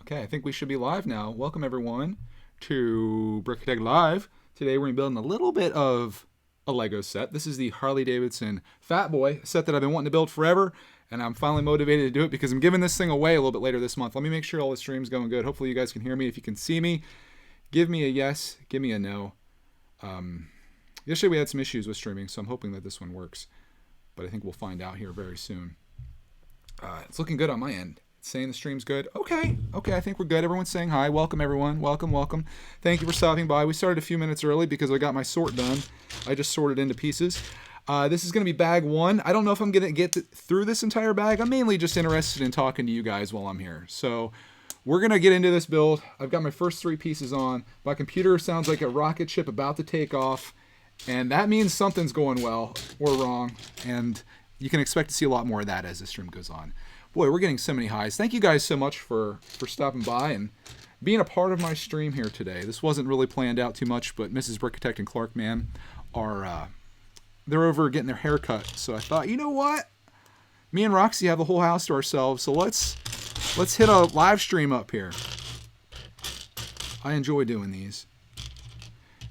Okay, I think we should be live now. Welcome everyone to Brickatech Live. Today we're building a little bit of a Lego set. This is the Harley Davidson Fat Boy, a set that I've been wanting to build forever, and I'm finally motivated to do it because I'm giving this thing away a little bit later this month. Let me make sure all the stream's going good. Hopefully you guys can hear me. If you can see me, give me a yes, give me a no. Yesterday we had some issues with streaming, so I'm hoping that this one works, but I think we'll find out here very soon. It's looking good on my end. Saying the stream's good. Okay, I think we're good. Everyone's saying hi. Welcome, everyone. Welcome. Thank you for stopping by. We started a few minutes early because I got my sort done. I just sorted into pieces. This is going to be bag one. I don't know if I'm going to get through this entire bag. I'm mainly just interested in talking to you guys while I'm here. So we're going to get into this build. I've got my first three pieces on. My computer sounds like a rocket ship about to take off, and that means something's going well or wrong, and you can expect to see a lot more of that as the stream goes on. Boy, we're getting so many highs. Thank you guys so much for stopping by and being a part of my stream here today. This wasn't really planned out too much, but Mrs. Brickatech and Clark, man, are they're over getting their hair cut. So I thought, you know what? Me and Roxy have the whole house to ourselves, so let's hit a live stream up here. I enjoy doing these.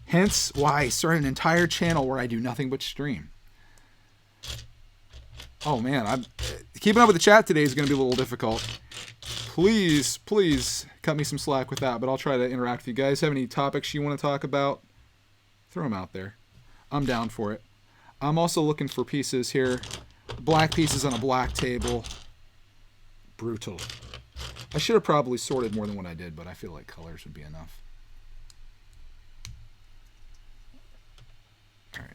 Hence why I started an entire channel where I do nothing but stream. Oh man, keeping up with the chat today is going to be a little difficult. Please cut me some slack with that, but I'll try to interact with you guys. Have any topics you want to talk about? Throw them out there. I'm down for it. I'm also looking for pieces here. Black pieces on a black table. Brutal. I should have probably sorted more than what I did, but I feel like colors would be enough. All right.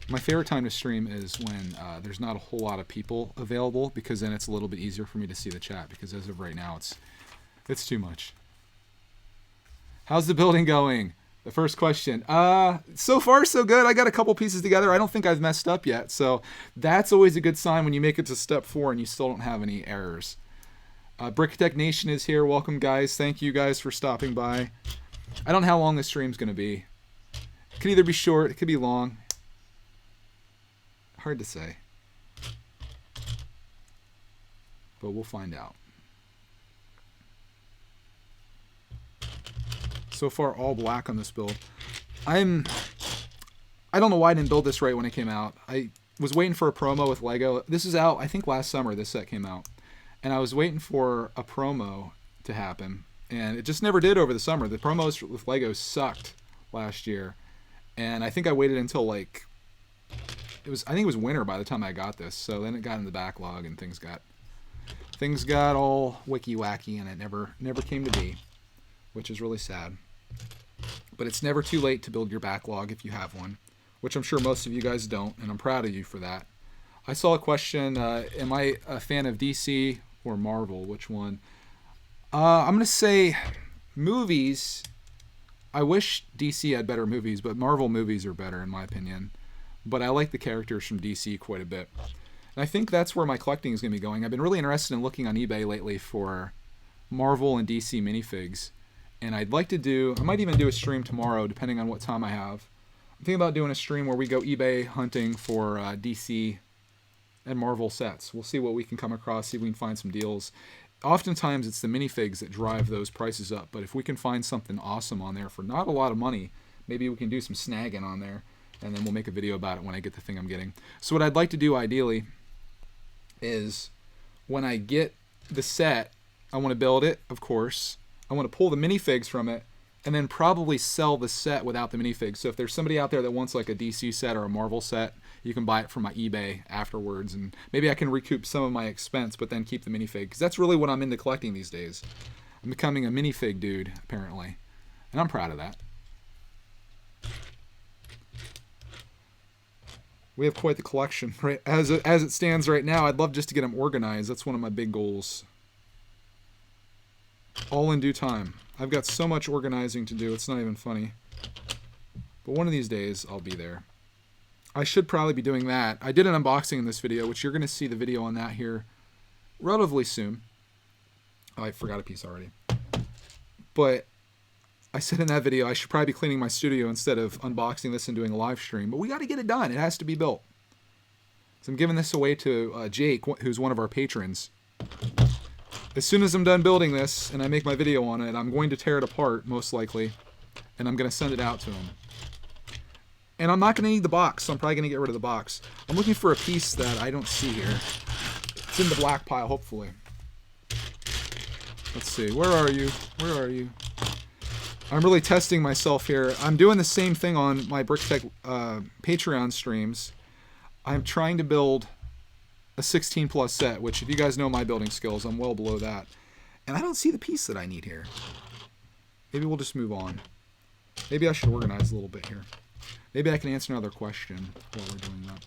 My favorite time to stream is when there's not a whole lot of people available, because then it's a little bit easier for me to see the chat, because as of right now it's too much. How's the building going? The first question. So far so good. I got a couple pieces together. I don't think I've messed up yet, so that's always a good sign when you make it to step 4 and you still don't have any errors. Brickatech Nation is here. Welcome, guys. Thank you guys for stopping by. I don't know how long this stream's going to be. It could either be short, it could be long. Hard to say, but we'll find out. So far, all black on this build. I don't know why I didn't build this right when it came out. I was waiting for a promo with Lego. This is out, I think last summer this set came out, and I was waiting for a promo to happen, and it just never did over the summer. The promos with Lego sucked last year, and I think I waited until like I think it was winter by the time I got this, so then it got in the backlog and things got all wicky wacky, and it never came to be, which is really sad. But it's never too late to build your backlog if you have one, which I'm sure most of you guys don't, and I'm proud of you for that. I saw a question, am I a fan of DC or Marvel? Which one? I'm going to say movies. I wish DC had better movies, but Marvel movies are better in my opinion. But I like the characters from DC quite a bit. And I think that's where my collecting is going to be going. I've been really interested in looking on eBay lately for Marvel and DC minifigs. And I'd like to I might even do a stream tomorrow, depending on what time I have. I'm thinking about doing a stream where we go eBay hunting for DC and Marvel sets. We'll see what we can come across, see if we can find some deals. Oftentimes it's the minifigs that drive those prices up. But if we can find something awesome on there for not a lot of money, maybe we can do some snagging on there. And then we'll make a video about it when I get the thing I'm getting. So what I'd like to do ideally is when I get the set, I want to build it, of course. I want to pull the minifigs from it and then probably sell the set without the minifigs. So if there's somebody out there that wants like a DC set or a Marvel set, you can buy it from my eBay afterwards. And maybe I can recoup some of my expense, but then keep the minifig. Because that's really what I'm into collecting these days. I'm becoming a minifig dude, apparently. And I'm proud of that. We have quite the collection, right? As it stands right now, I'd love just to get them organized. That's one of my big goals. All in due time. I've got so much organizing to do, it's not even funny. But one of these days, I'll be there. I should probably be doing that. I did an unboxing in this video, which you're going to see the video on that here relatively soon. Oh, I forgot a piece already. But I said in that video I should probably be cleaning my studio instead of unboxing this and doing a live stream. But we got to get it done. It has to be built. So I'm giving this away to Jake, who's one of our patrons. As soon as I'm done building this and I make my video on it, I'm going to tear it apart, most likely, and I'm going to send it out to him. And I'm not going to need the box, so I'm probably going to get rid of the box. I'm looking for a piece that I don't see here. It's in the black pile, hopefully. Let's see. Where are you? Where are you? I'm really testing myself here. I'm doing the same thing on my BrickTech Patreon streams. I'm trying to build a 16 plus set, which if you guys know my building skills, I'm well below that. And I don't see the piece that I need here. Maybe we'll just move on. Maybe I should organize a little bit here. Maybe I can answer another question while we're doing that.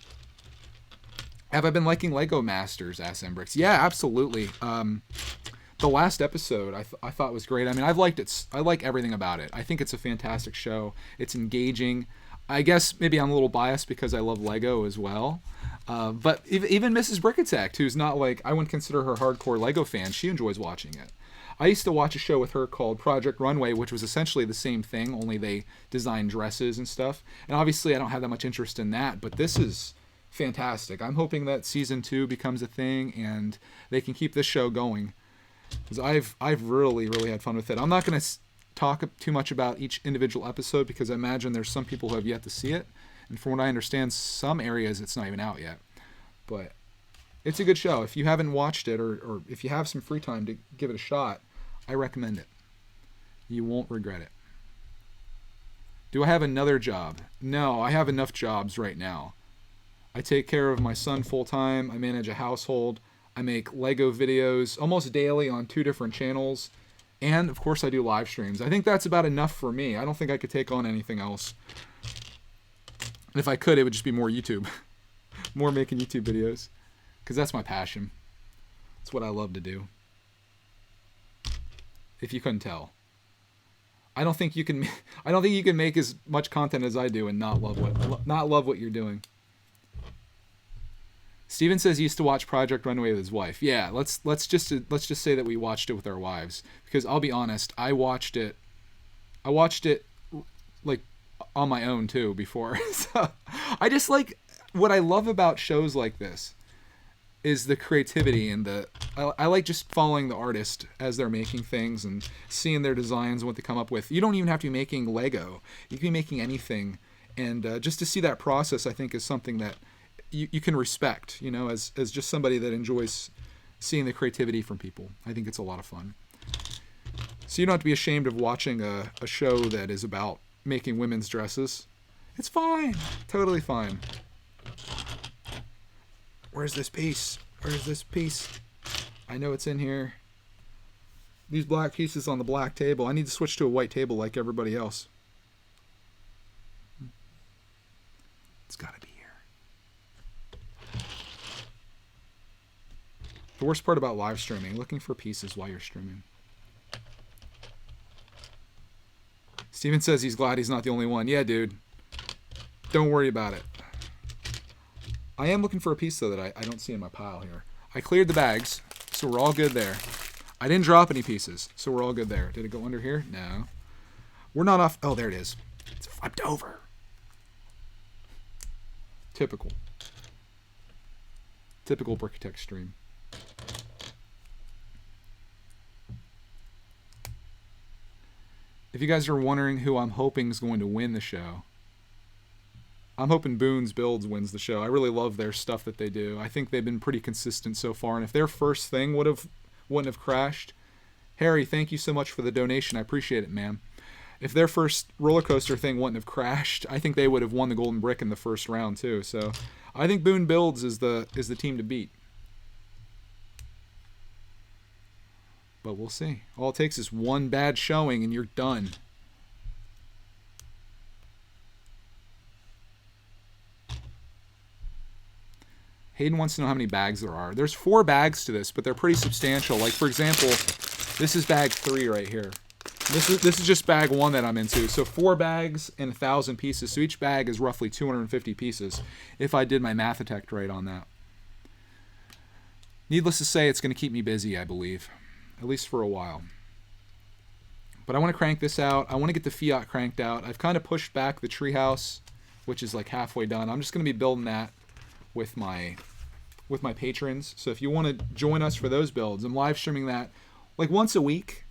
Have I been liking Lego Masters, asks Embrix? Yeah, absolutely. The last episode I thought was great. I mean, I've liked it. I like everything about it. I think it's a fantastic show. It's engaging. I guess maybe I'm a little biased because I love Lego as well. But even Mrs. Brickatect, who's not like, I wouldn't consider her hardcore Lego fan, she enjoys watching it. I used to watch a show with her called Project Runway, which was essentially the same thing, only they designed dresses and stuff. And obviously I don't have that much interest in that, but this is fantastic. I'm hoping that season 2 becomes a thing and they can keep this show going. Because I've really had fun with it. I'm not going to talk too much about each individual episode because I imagine there's some people who have yet to see it. And from what I understand, some areas it's not even out yet. But it's a good show. If you haven't watched it or if you have some free time to give it a shot, I recommend it. You won't regret it. Do I have another job? No, I have enough jobs right now. I take care of my son full time. I manage a household. I make Lego videos almost daily on 2 different channels. And, of course, I do live streams. I think that's about enough for me. I don't think I could take on anything else. And if I could, it would just be more YouTube. More making YouTube videos. Because that's my passion. It's what I love to do. If you couldn't tell. I don't think you can make as much content as I do and not love what you're doing. Steven says he used to watch Project Runway with his wife. Yeah, let's just say that we watched it with our wives, because I'll be honest, I watched it like on my own too before. So I just like, what I love about shows like this is the creativity and I like just following the artist as they're making things and seeing their designs and what they come up with. You don't even have to be making Lego. You can be making anything, and just to see that process, I think, is something that you can respect, you know, as just somebody that enjoys seeing the creativity from people. I think it's a lot of fun. So you don't have to be ashamed of watching a show that is about making women's dresses. It's fine. Totally fine. Where's this piece? Where's this piece? I know it's in here. These black pieces on the black table. I need to switch to a white table like everybody else. It's got to be here. The worst part about live streaming, looking for pieces while you're streaming. Steven says he's glad he's not the only one. Yeah, dude. Don't worry about it. I am looking for a piece, though, that I don't see in my pile here. I cleared the bags, so we're all good there. I didn't drop any pieces, so we're all good there. Did it go under here? No. We're not off. Oh, there it is. It's flipped over. Typical. Typical Brickatech stream. If you guys are wondering who I'm hoping is going to win the show, I'm hoping Boone's Builds wins the show. I really love their stuff that they do. I think they've been pretty consistent so far, and if their first thing wouldn't have crashed, Harry, thank you so much for the donation. I appreciate it, man. If their first roller coaster thing wouldn't have crashed, I think they would have won the golden brick in the first round too. So I think Boone Builds is the team to beat. But we'll see. All it takes is one bad showing and you're done. Hayden wants to know how many bags there are. There's 4 bags to this, but they're pretty substantial. Like, for example, this is bag 3 right here. This is just bag 1 that I'm into. So 4 bags and 1,000 pieces. So each bag is roughly 250 pieces, if I did my math attack right on that. Needless to say, it's going to keep me busy, I believe. At least for a while. But I want to crank this out. I want to get the Fiat cranked out. I've kind of pushed back the treehouse, which is like halfway done. I'm just going to be building that with my patrons. So if you want to join us for those builds, I'm live streaming that like once a week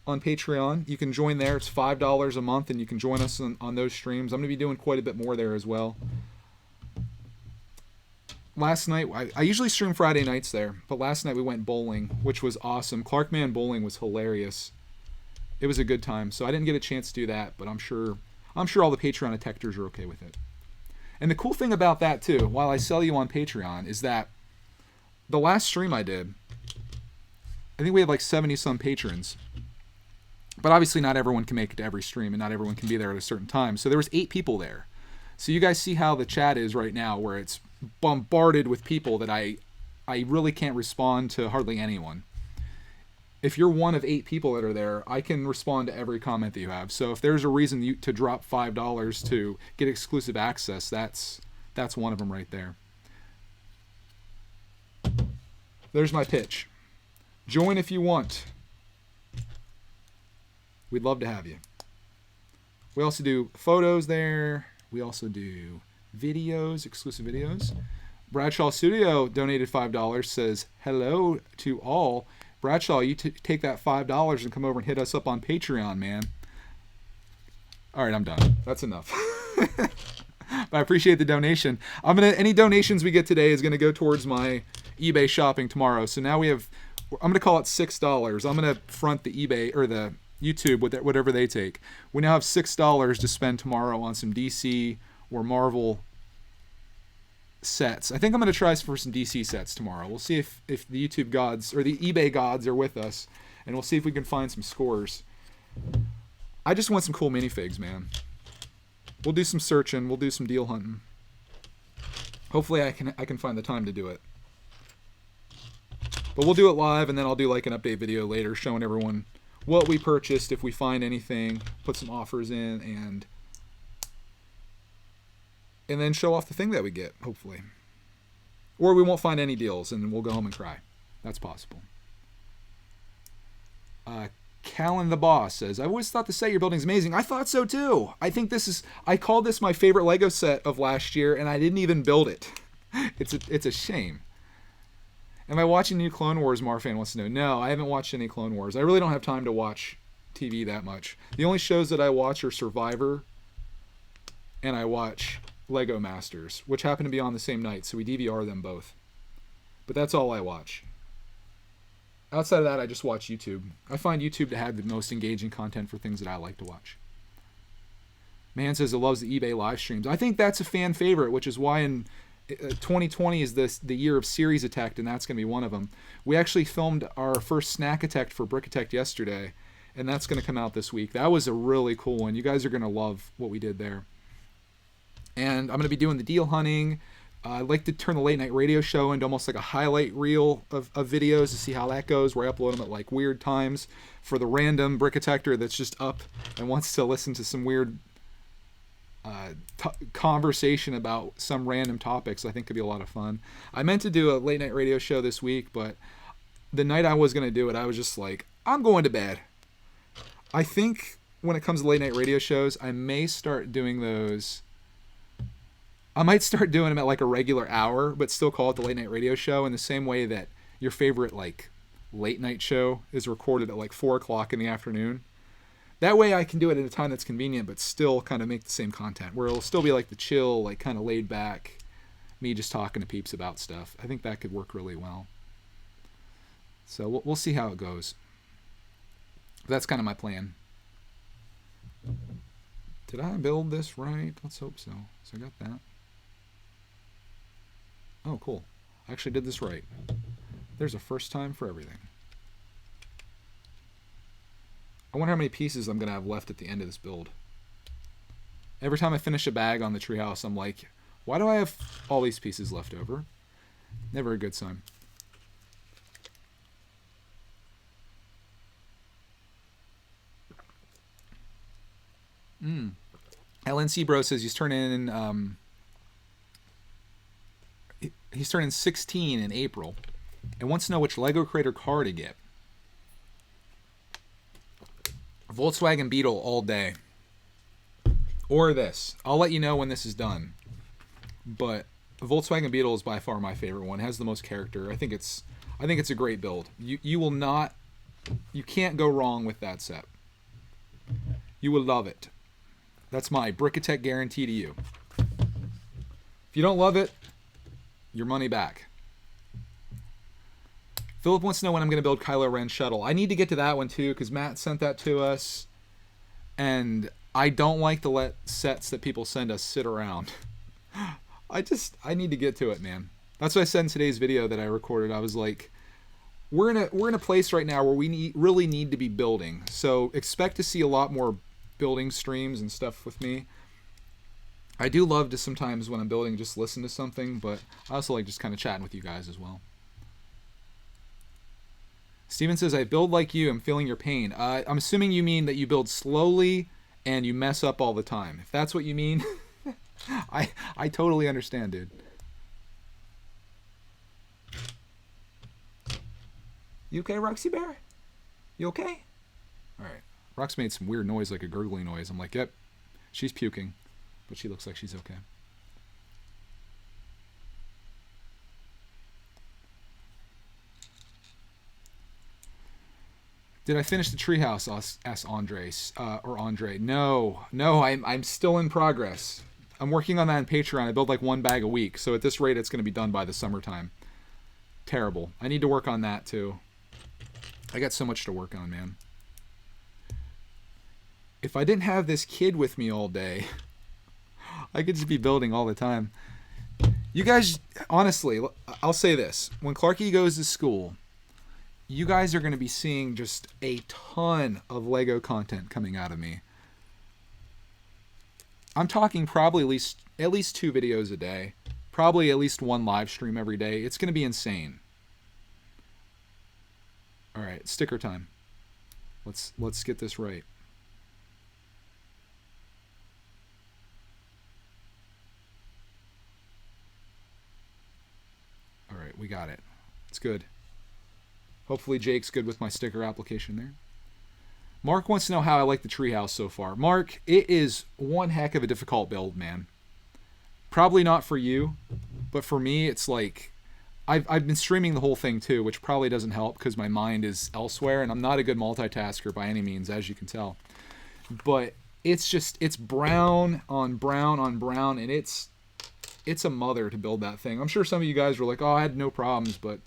on Patreon. You can join there. It's $5 a month, and you can join us on those streams. I'm going to be doing quite a bit more there as well. Last night, I usually stream Friday nights there, but last night we went bowling, which was awesome. Clarkman bowling was hilarious. It was a good time. So I didn't get a chance to do that, but I'm sure all the Patreon detectors are okay with it. And the cool thing about that too, while I sell you on Patreon, is that the last stream I did, I think we had like 70 some patrons. But obviously not everyone can make it to every stream, and not everyone can be there at a certain time. So there was 8 people there. So you guys see how the chat is right now, where it's bombarded with people that I really can't respond to hardly anyone. If you're one of 8 people that are there, I can respond to every comment that you have. So if there's a reason to drop $5 to get exclusive access, that's one of them right there. There's my pitch. Join if you want. We'd love to have you. We also do photos there. We also do videos, exclusive videos. Bradshaw Studio donated $5, says hello to all. Bradshaw, you take that $5 and come over and hit us up on Patreon, man. All right, I'm done. That's enough. But I appreciate the donation. Any donations we get today is gonna go towards my eBay shopping tomorrow. So now I'm gonna call it $6. I'm gonna front the eBay or the YouTube with whatever they take. We now have $6 to spend tomorrow on some DC or Marvel sets. I think I'm going to try for some DC sets tomorrow. We'll see if the YouTube gods or the eBay gods are with us, and we'll see if we can find some scores. I just want some cool minifigs, man. We'll do some searching. We'll do some deal hunting. Hopefully I can find the time to do it. But we'll do it live, and then I'll do like an update video later showing everyone what we purchased, if we find anything, put some offers in, and then show off the thing that we get, hopefully. Or we won't find any deals, and we'll go home and cry. That's possible. Callan the Boss says, I always thought the set you're building is amazing. I thought so too. I called this my favorite Lego set of last year, and I didn't even build it. It's a shame. Am I watching new Clone Wars? Marfan wants to know. No, I haven't watched any Clone Wars. I really don't have time to watch TV that much. The only shows that I watch are Survivor, and I watch Lego Masters, which happen to be on the same night, so we DVR them both. But that's all I watch. Outside of that, I just watch YouTube. I find YouTube to have the most engaging content for things that I like to watch. Man says it loves the eBay live streams. I think that's a fan favorite, which is why in 2020 is the year of series attack, and that's going to be one of them. We actually filmed our first snack attack for Brick Attack yesterday, and that's going to come out this week. That was a really cool one. You guys are going to love what we did there. And I'm going to be doing the deal hunting. I like to turn the late night radio show into almost like a highlight reel of videos to see how that goes, where I upload them at like weird times for the random brick attacker that's just up and wants to listen to some weird conversation about some random topics. I think could be a lot of fun. I meant to do a late night radio show this week, but the night I was going to do it, I was just like, I'm going to bed. I think when it comes to late night radio shows, I may start doing those. I might start doing them at like a regular hour, but still call it the late night radio show in the same way that your favorite like late night show is recorded at like 4 o'clock in the afternoon. That way I can do it at a time that's convenient, but still kind of make the same content, where it'll still be like the chill, like kind of laid back, me just talking to peeps about stuff. I think that could work really well. So we'll see how it goes. But that's kind of my plan. Did I build this right? Let's hope so. So I got that. Oh, cool. I actually did this right. There's a first time for everything. I wonder how many pieces I'm going to have left at the end of this build. Every time I finish a bag on the treehouse, I'm like, why do I have all these pieces left over? Never a good sign. LNC Bro says he's turning 16 in April and wants to know which Lego Creator car to get. Volkswagen Beetle all day. Or this. I'll let you know when this is done. But The Volkswagen Beetle is by far my favorite one. It has the most character. I think it's a great build. You will not, you can't go wrong with that set. You will love it. That's my Brickatech guarantee to you. If you don't love it, your money back. Philip wants to know when I'm going to build Kylo Ren shuttle. I need to get to that one too because Matt sent that to us. And I don't like to let sets that people send us sit around. I need to get to it, man. That's what I said in today's video that I recorded. I was like, we're in a place right now where we really need to be building. So expect to see a lot more building streams and stuff with me. I do love to sometimes when I'm building just listen to something, but I also like just kind of chatting with you guys as well. Steven says, I build like you. I'm feeling your pain. I'm assuming you mean that you build slowly and you mess up all the time. If that's what you mean, I totally understand, dude. You okay, Roxy Bear? You okay? All right. Rox made some weird noise, like a gurgling noise. I'm like, yep, she's puking, but she looks like she's okay. Did I finish the treehouse? Asked Andres or Andre. No, I'm still in progress. I'm working on that on Patreon. I build like one bag a week, so at this rate, it's going to be done by the summertime. Terrible. I need to work on that too. I got so much to work on, man. If I didn't have this kid with me all day, I could just be building all the time. You guys, honestly, I'll say this. When Clarky goes to school, you guys are going to be seeing just a ton of Lego content coming out of me. I'm talking probably at least 2 videos a day. Probably at least 1 live stream every day. It's going to be insane. All right, sticker time. Let's get this right. All right, we got it. It's good. Hopefully Jake's good with my sticker application there. Mark wants to know how I like the treehouse so far. Mark, it is one heck of a difficult build, man. Probably not for you, but for me, it's like I've been streaming the whole thing too, which probably doesn't help because my mind is elsewhere, and I'm not a good multitasker by any means, as you can tell. But it's brown on brown on brown, and it's a mother to build that thing. I'm sure some of you guys were like, oh, I had no problems, but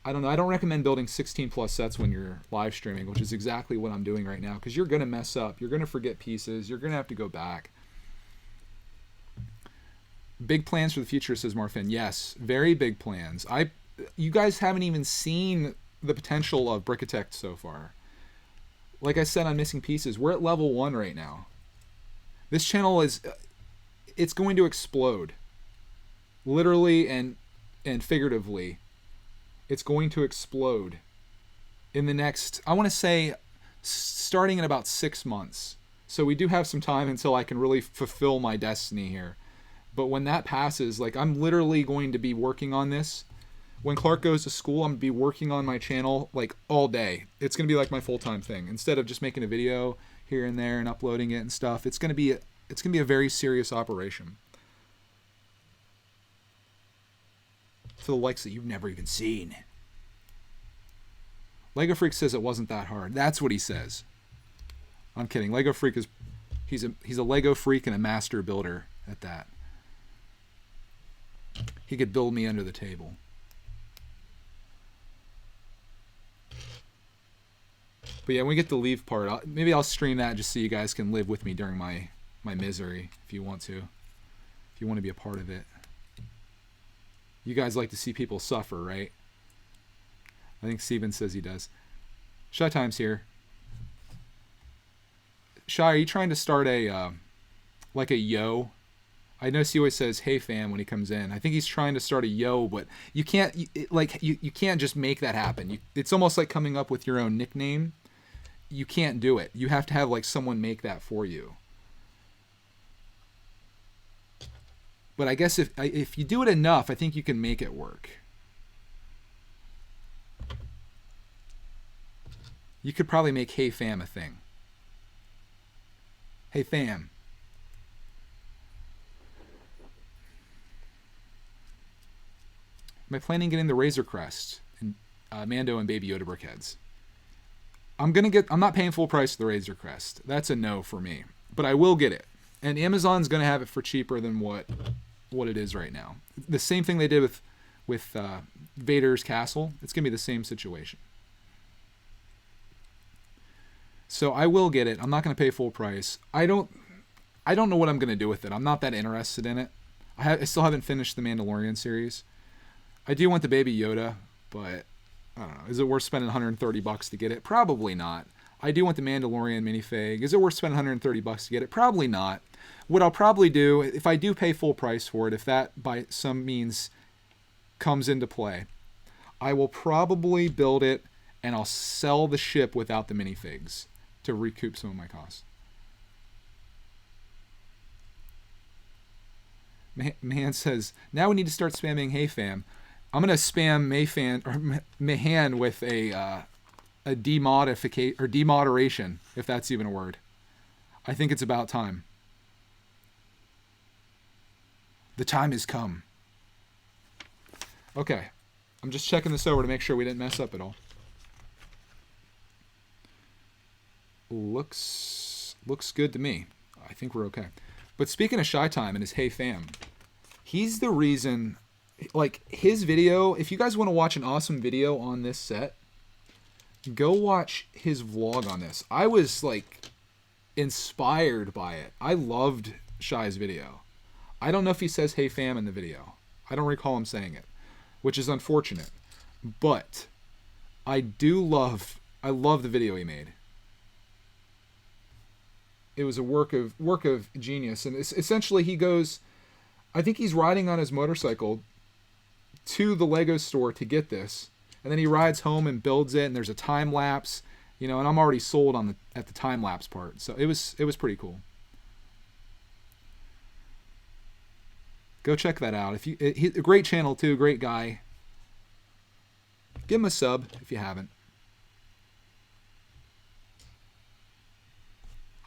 I don't know. I don't recommend building 16 plus sets when you're live streaming, which is exactly what I'm doing right now, because you're going to mess up. You're going to forget pieces. You're going to have to go back. Big plans for the future, says Marfin. Yes, very big plans. You guys haven't even seen the potential of Brickatech so far. Like I said on Missing Pieces, we're at level 1 right now. This channel it's going to explode. Literally and figuratively. It's going to explode in the next, I want to say, starting in about 6 months. So we do have some time until I can really fulfill my destiny here. But when that passes, like, I'm literally going to be working on this. When Clark goes to school, I'm going to be working on my channel like all day. It's going to be like my full-time thing. Instead of just making a video here and there and uploading it and stuff, it's going to be a very serious operation. For the likes that you've never even seen. Lego Freak says it wasn't that hard. That's what he says. I'm kidding. Lego Freak he's a Lego freak and a master builder at that. He could build me under the table. But yeah, when we get the leave part, maybe I'll stream that just so you guys can live with me during my misery if you want to. If you want to be a part of it. You guys like to see people suffer, right? I think Steven says he does. Shy Time's here. Shy, are you trying to start like a yo? I notice he always says, hey fam, when he comes in. I think he's trying to start a yo, but you can't, you can't just make that happen. It's almost like coming up with your own nickname. You can't do it. You have to have like someone make that for you. But I guess if you do it enough, I think you can make it work. You could probably make hey fam a thing. Hey fam. Am I planning on getting the Razor Crest and Mando and Baby Yoda brick heads? I'm not paying full price for the Razor Crest. That's a no for me. But I will get it. And Amazon's gonna have it for cheaper than what it is right now. The same thing they did with Vader's castle. It's gonna be the same situation. So I will get it. I'm not gonna pay full price. I don't know what I'm gonna do with it. I'm not that interested in it. I still haven't finished the Mandalorian series. I do want the Baby Yoda, but I don't know. Is it worth spending $130 to get it? Probably not. I do want the Mandalorian minifig. Is it worth spending $130 to get it? Probably not. What I'll probably do, if I do pay full price for it, if that by some means comes into play, I will probably build it and I'll sell the ship without the minifigs to recoup some of my costs. Man says, now we need to start spamming Hey Fam. I'm going to spam Mahan with a demodification or demoderation, if that's even a word. I think it's about time. The time has come. Okay. I'm just checking this over to make sure we didn't mess up at all. Looks good to me. I think we're okay. But speaking of Shy Time and his Hey Fam, he's the reason, like, his video, if you guys want to watch an awesome video on this set, go watch his vlog on this. I was, like, inspired by it. I loved Shy's video. I don't know if he says Hey Fam in the video. I don't recall him saying it, which is unfortunate. But I love the video he made. It was a work of genius. And essentially he goes, I think he's riding on his motorcycle to the Lego store to get this. And then he rides home and builds it, and there's a time lapse, and I'm already sold at the time lapse part. So it was pretty cool. Go check that out. He's a great channel too, great guy. Give him a sub if you haven't.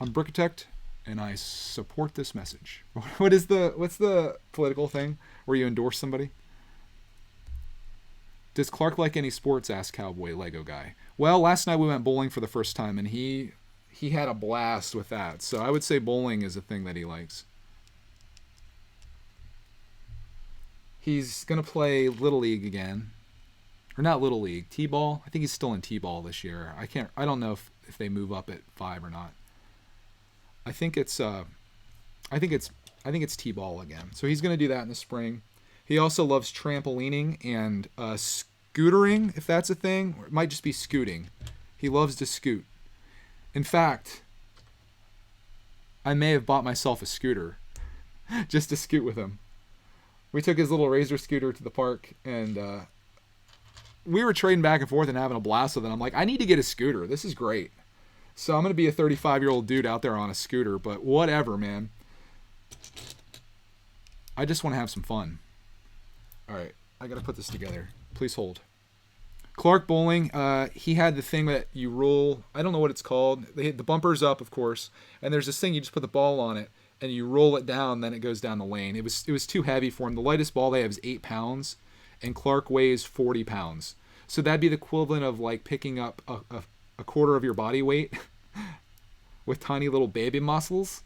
I'm Brickitect, and I support this message. What's the political thing where you endorse somebody? Does Clark like any sports? Asked Cowboy Lego guy. Well, last night we went bowling for the first time, and he had a blast with that. So I would say bowling is a thing that he likes. He's gonna play Little League again, or not Little League, T-ball. I think he's still in T-ball this year. I don't know if they move up at 5 or not. I think it's T-ball again. So he's gonna do that in the spring. He also loves trampolining and scootering, if that's a thing. Or it might just be scooting. He loves to scoot. In fact, I may have bought myself a scooter just to scoot with him. We took his little Razor scooter to the park, and we were trading back and forth and having a blast with it. I'm like, I need to get a scooter. This is great. So I'm going to be a 35-year-old dude out there on a scooter, but whatever, man. I just want to have some fun. All right, I got to put this together. Please hold. Clark Bowling, he had the thing that you roll. I don't know what it's called. They hit the bumpers up, of course, and there's this thing you just put the ball on it, and you roll it down, then it goes down the lane. It was too heavy for him. The lightest ball they have is 8 pounds, and Clark weighs 40 pounds. So that'd be the equivalent of like picking up a quarter of your body weight with tiny little baby muscles.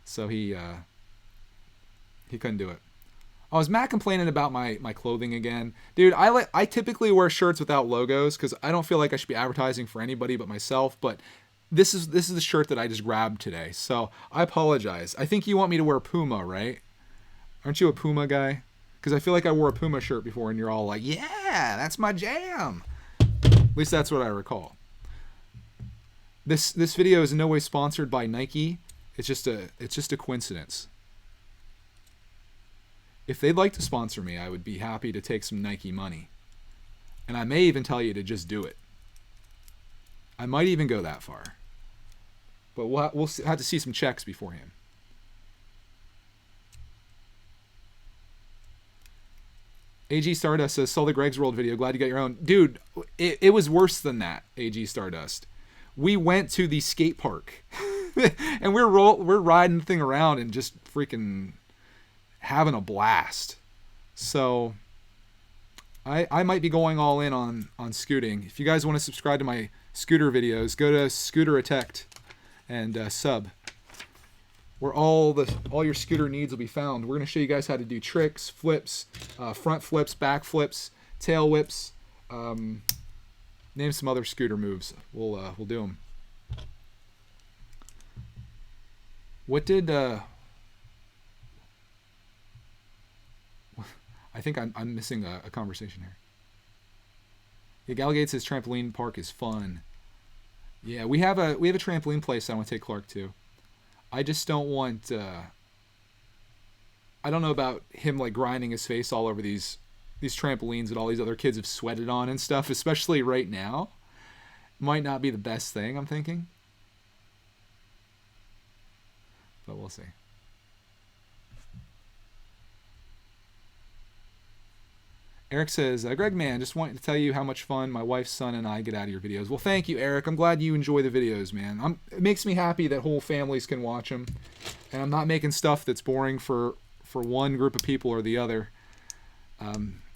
So he couldn't do it. Oh, is Matt complaining about my clothing again? Dude, I typically wear shirts without logos because I don't feel like I should be advertising for anybody but myself, but this is the shirt that I just grabbed today, so I apologize. I think you want me to wear Puma, right? Aren't you a Puma guy? Because I feel like I wore a Puma shirt before, and you're all like, yeah, that's my jam. At least that's what I recall. This video is in no way sponsored by Nike. It's just a coincidence. If they'd like to sponsor me, I would be happy to take some Nike money. And I may even tell you to just do it. I might even go that far. But we'll have to see some checks beforehand. AG Stardust says, saw the Greg's World video. Glad you got your own. Dude, it was worse than that, AG Stardust. We went to the skate park. And we're riding the thing around and just freaking having a blast. So I might be going all in on scooting. If you guys want to subscribe to my scooter videos, go to Scooter Attacked and sub, where all your scooter needs will be found. We're going to show you guys how to do tricks, flips, front flips, back flips, tail whips. Name some other scooter moves. We'll do them. What did I think I'm missing a conversation here. Yeah, Gallagate says trampoline park is fun. Yeah, we have a trampoline place I want to take Clark to. I just don't want. I don't know about him like grinding his face all over these trampolines that all these other kids have sweated on and stuff, especially right now. Might not be the best thing, I'm thinking. But we'll see. Eric says, Greg man, just wanted to tell you how much fun my wife's son and I get out of your videos. Well, thank you, Eric. I'm glad you enjoy the videos, man. It makes me happy that whole families can watch them. And I'm not making stuff that's boring for one group of people or the other.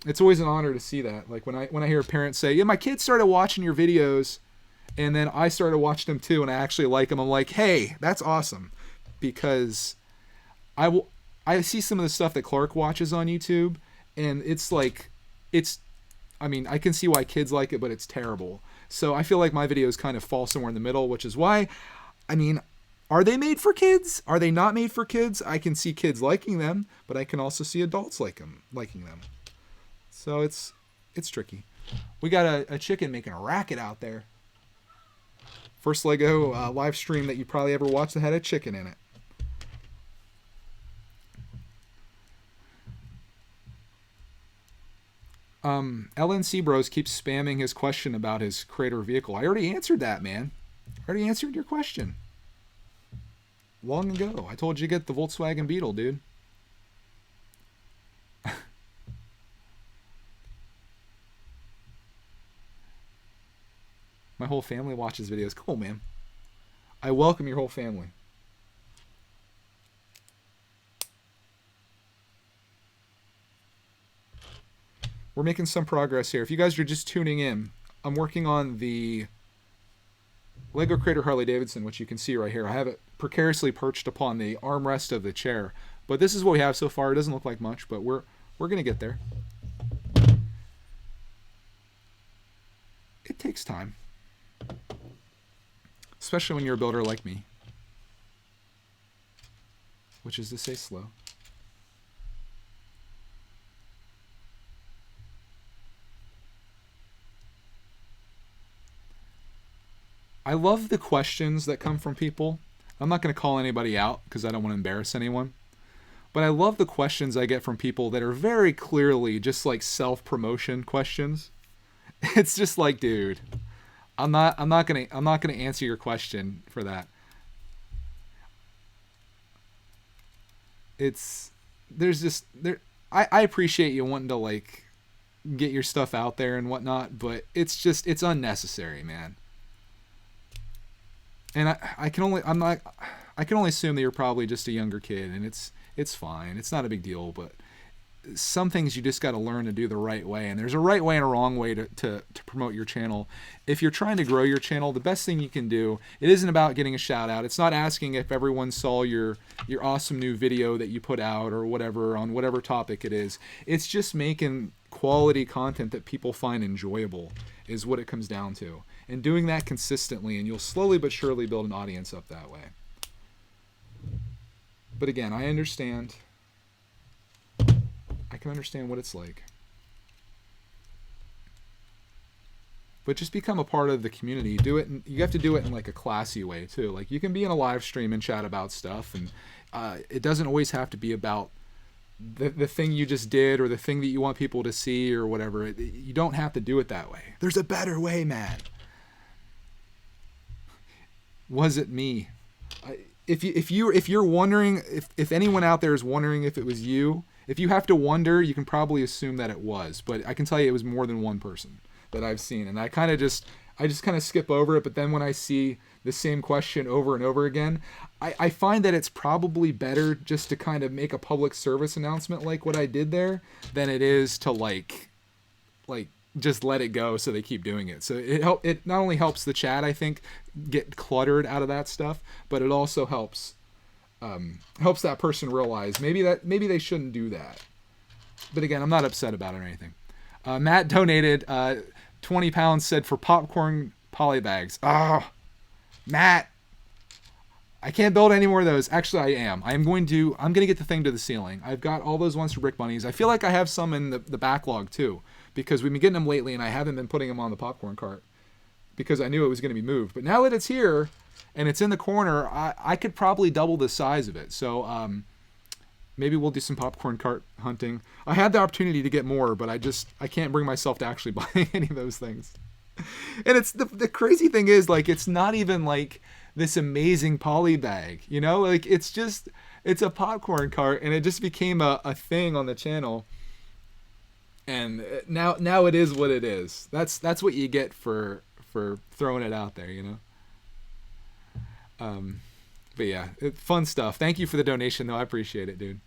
It's always an honor to see that. Like when I hear parents say, yeah, my kids started watching your videos and then I started watching them too and I actually like them. I'm like, hey, that's awesome. Because I see some of the stuff that Clark watches on YouTube and it's like, I can see why kids like it, but it's terrible. So I feel like my videos kind of fall somewhere in the middle, which is why, are they made for kids? Are they not made for kids? I can see kids liking them, but I can also see adults liking them. So it's tricky. We got a chicken making a racket out there. First Lego live stream that you probably ever watched that had a chicken in it. LNC Bros keeps spamming his question about his Creator vehicle. I already answered that, man. I already answered your question. Long ago. I told you to get the Volkswagen Beetle, dude. My whole family watches videos. Cool, man. I welcome your whole family. We're making some progress here. If you guys are just tuning in, I'm working on the Lego Creator Harley Davidson, which you can see right here. I have it precariously perched upon the armrest of the chair. But this is what we have so far. It doesn't look like much, but we're going to get there. It takes time. Especially when you're a builder like me. Which is to say slow. I love the questions that come from people. I'm not going to call anybody out because I don't want to embarrass anyone. But I love the questions I get from people that are very clearly just like self-promotion questions. It's just like, dude, I'm not going to answer your question for that. I appreciate you wanting to like get your stuff out there and whatnot, but it's unnecessary, man. And I can only assume that you're probably just a younger kid, and it's fine. It's not a big deal, but some things you just got to learn to do the right way, and there's a right way and a wrong way to promote your channel. If you're trying to grow your channel, the best thing you can do, it isn't about getting a shout out. It's not asking if everyone saw your awesome new video that you put out or whatever on whatever topic it is. It's just making quality content that people find enjoyable is what it comes down to. And doing that consistently, and you'll slowly but surely build an audience up that way. But again, I understand. I can understand what it's like. But just become a part of the community. You have to do it in like a classy way too. Like you can be in a live stream and chat about stuff, and it doesn't always have to be about the thing you just did or the thing that you want people to see or whatever. You don't have to do it that way. There's a better way, man. Was it me? If you're wondering, if anyone out there is wondering if it was you, if you have to wonder, you can probably assume that it was. But I can tell you it was more than one person that I've seen, and I just kind of skip over it. But then when I see the same question over and over again, I find that it's probably better just to kind of make a public service announcement like what I did there than it is to like like just let it go so they keep doing it. So it not only helps the chat, I think, get cluttered out of that stuff, but it also helps that person realize maybe they shouldn't do that. But again, I'm not upset about it or anything. Matt donated 20 pounds, said for popcorn poly bags. Oh, Matt, I can't build any more of those. Actually, I am. I'm going to get the thing to the ceiling. I've got all those ones for Brick Bunnies. I feel like I have some in the backlog too, because we've been getting them lately and I haven't been putting them on the popcorn cart because I knew it was going to be moved. But now that it's here and it's in the corner, I could probably double the size of it. So maybe we'll do some popcorn cart hunting. I had the opportunity to get more, but I can't bring myself to actually buy any of those things. And it's the crazy thing is, like, it's not even like this amazing poly bag, you know, like it's a popcorn cart, and it just became a thing on the channel. And now it is what it is. That's what you get for throwing it out there, you know. But yeah, fun stuff. Thank you for the donation, though. I appreciate it, dude.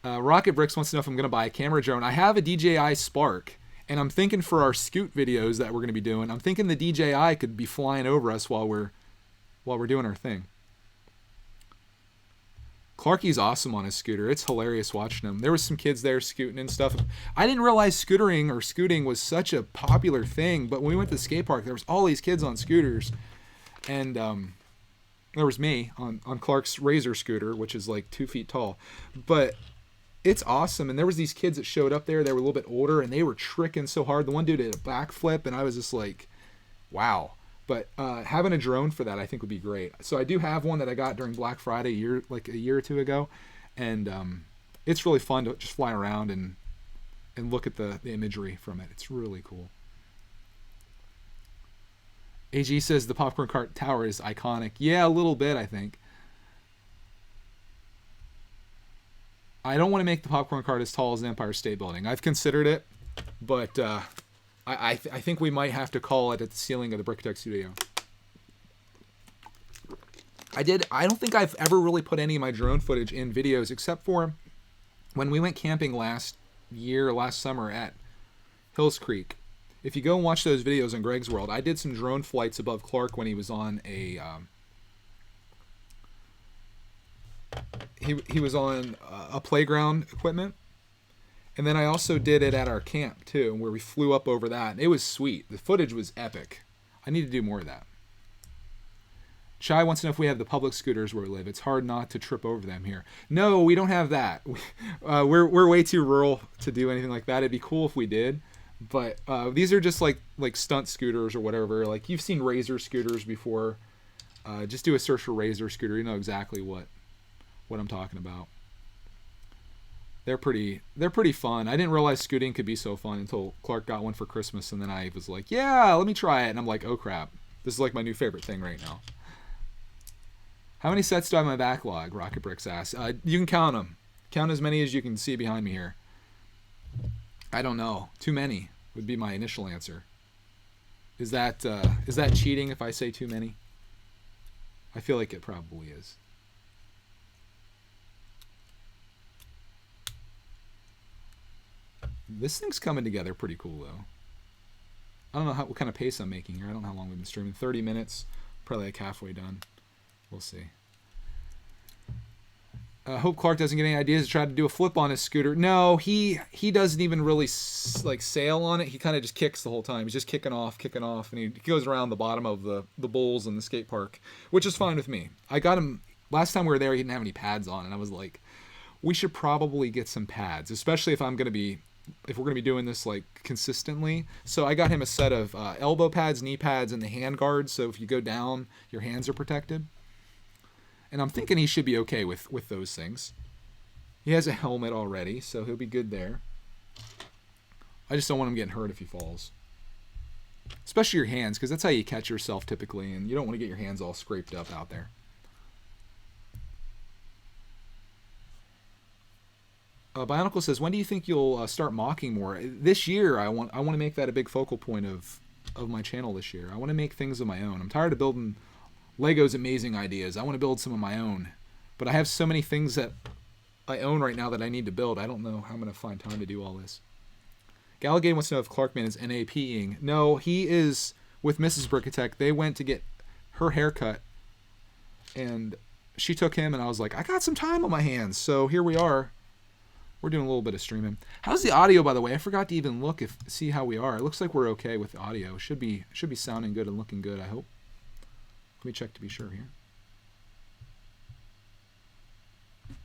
Rocket Bricks wants to know if I'm going to buy a camera drone. I have a DJI Spark, and I'm thinking for our scoot videos that we're going to be doing, I'm thinking the DJI could be flying over us while we're doing our thing. Clarky's awesome on his scooter. It's hilarious watching him. There was some kids there scooting and stuff. I didn't realize scooting was such a popular thing, but when we went to the skate park, there was all these kids on scooters, and there was me on Clark's Razor scooter, which is like 2 feet tall. But it's awesome. And there was these kids that showed up there. They were a little bit older, and they were tricking so hard. The one dude did a backflip, and I was just like, wow. But having a drone for that, I think, would be great. So I do have one that I got during Black Friday a year or two ago, and it's really fun to just fly around and look at the imagery from it. It's really cool. AG says the popcorn cart tower is iconic. Yeah, a little bit, I think. I don't want to make the popcorn cart as tall as the Empire State Building. I've considered it, but I think we might have to call it at the ceiling of the Brick Tech Studio. I don't think I've ever really put any of my drone footage in videos, except for when we went camping last summer at Hills Creek. If you go and watch those videos on Greg's World, I did some drone flights above Clark when he was on he was on a playground equipment. And then I also did it at our camp too, where we flew up over that. And it was sweet. The footage was epic. I need to do more of that. Chai wants to know if we have the public scooters where we live. It's hard not to trip over them here. No, we don't have that. We're way too rural to do anything like that. It'd be cool if we did. But these are just like stunt scooters or whatever. Like, you've seen Razor scooters before. Just do a search for Razor scooter. You know exactly what I'm talking about. They're pretty fun. I didn't realize scooting could be so fun until Clark got one for Christmas, and then I was like, yeah, let me try it. And I'm like, oh crap, this is like my new favorite thing right now. How many sets do I have in my backlog? Rocket Bricks asks. You can count them. Count as many as you can see behind me here. I don't know. Too many would be my initial answer. Is that cheating if I say too many? I feel like it probably is. This thing's coming together pretty cool, though. I don't know what kind of pace I'm making here. I don't know how long we've been streaming. 30 minutes. Probably like halfway done. We'll see. Hope Clark doesn't get any ideas to try to do a flip on his scooter. No, he doesn't even really sail on it. He kind of just kicks the whole time. He's just kicking off, and he goes around the bottom of the bowls in the skate park, which is fine with me. I got him last time we were there. He didn't have any pads on, and I was like, we should probably get some pads, especially if we're going to be doing this like consistently. So I got him a set of elbow pads, knee pads, and the hand guards. So if you go down, your hands are protected. And I'm thinking he should be okay with those things. He has a helmet already, so he'll be good there. I just don't want him getting hurt if he falls. Especially your hands, because that's how you catch yourself typically, and you don't want to get your hands all scraped up out there. Bionicle says, when do you think you'll start mocking more? This year, I want to make that a big focal point of my channel this year. I want to make things of my own. I'm tired of building Lego's amazing ideas. I want to build some of my own. But I have so many things that I own right now that I need to build. I don't know how I'm going to find time to do all this. Gallagay wants to know if Clarkman is NAPing. No, he is with Mrs. Brickatech. They went to get her haircut, and she took him, and I was like, I got some time on my hands, so here we are. We're doing a little bit of streaming. How's the audio, by the way? I forgot to even look see how we are. It looks like we're okay with the audio. Should be sounding good and looking good, I hope. Let me check to be sure here.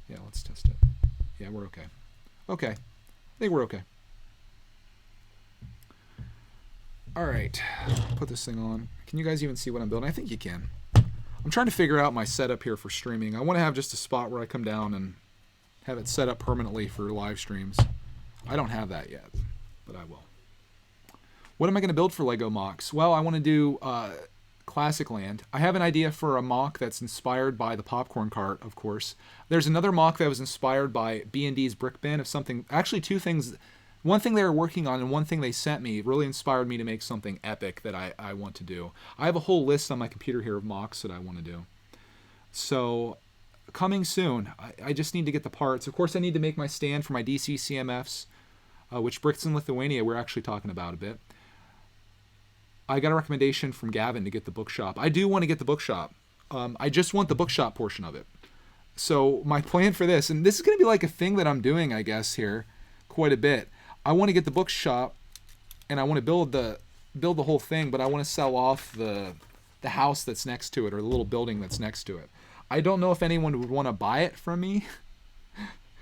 Yeah, let's test it. Yeah, we're okay. Okay. I think we're okay. All right. Put this thing on. Can you guys even see what I'm building? I think you can. I'm trying to figure out my setup here for streaming. I want to have just a spot where I come down and have it set up permanently for live streams. I don't have that yet, but I will. What am I going to build for Lego MOCs? Well, I want to do Classic Land. I have an idea for a MOC that's inspired by the popcorn cart, of course. There's another MOC that was inspired by B&D's Brick Bin of something. Actually, two things. One thing they were working on and one thing they sent me really inspired me to make something epic that I want to do. I have a whole list on my computer here of MOCs that I want to do. So, coming soon. I just need to get the parts. Of course, I need to make my stand for my DC CMFs, which Bricks in Lithuania we're actually talking about a bit. I got a recommendation from Gavin to get the bookshop. I do want to get the bookshop. I just want the bookshop portion of it. So my plan for this, and this is going to be like a thing that I'm doing, I guess, here quite a bit. I want to get the bookshop, and I want to build the whole thing, but I want to sell off the house that's next to it, or the little building that's next to it. I don't know if anyone would want to buy it from me,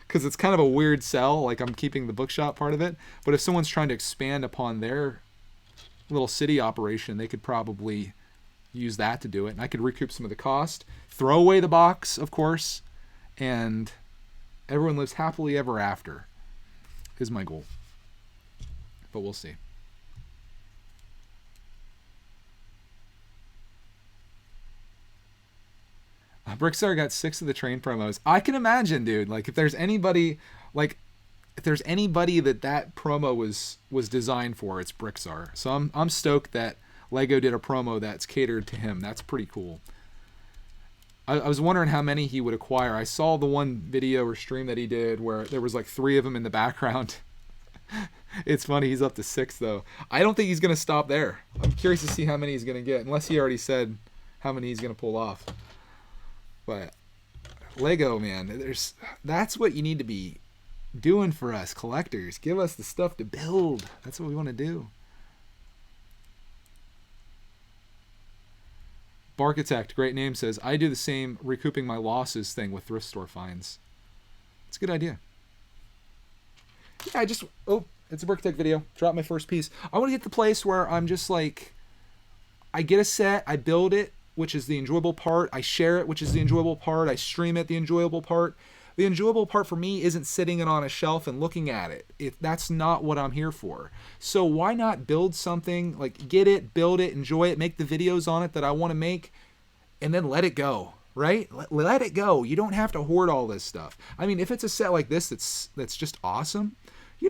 because it's kind of a weird sell. Like, I'm keeping the bookshop part of it, but if someone's trying to expand upon their little city operation, they could probably use that to do it, and I could recoup some of the cost, throw away the box, of course, and everyone lives happily ever after is my goal. But we'll see. Brickstar got 6 of the train promos. I can imagine, dude. Like, if there's anybody that promo was designed for, it's Brickstar. So I'm stoked that Lego did a promo that's catered to him. That's pretty cool. I was wondering how many he would acquire. I saw the one video or stream that he did where there was like 3 of them in the background. It's funny, he's up to 6 though. I don't think he's gonna stop there. I'm curious to see how many he's gonna get, unless he already said how many he's gonna pull off. But Lego, man, that's what you need to be doing for us collectors. Give us the stuff to build. That's what we want to do. Barkitect, great name, says, I do the same recouping my losses thing with thrift store finds. It's a good idea. Yeah, it's a Barkitect video. Drop my first piece. I want to get the place where I'm just like, I get a set, I build it, which is the enjoyable part. I share it, which is the enjoyable part. I stream it, the enjoyable part. The enjoyable part for me isn't sitting it on a shelf and looking at it. That's not what I'm here for. So why not build something, like get it, build it, enjoy it, make the videos on it that I want to make, and then let it go, right? Let it go. You don't have to hoard all this stuff. I mean, if it's a set like this that's just awesome, you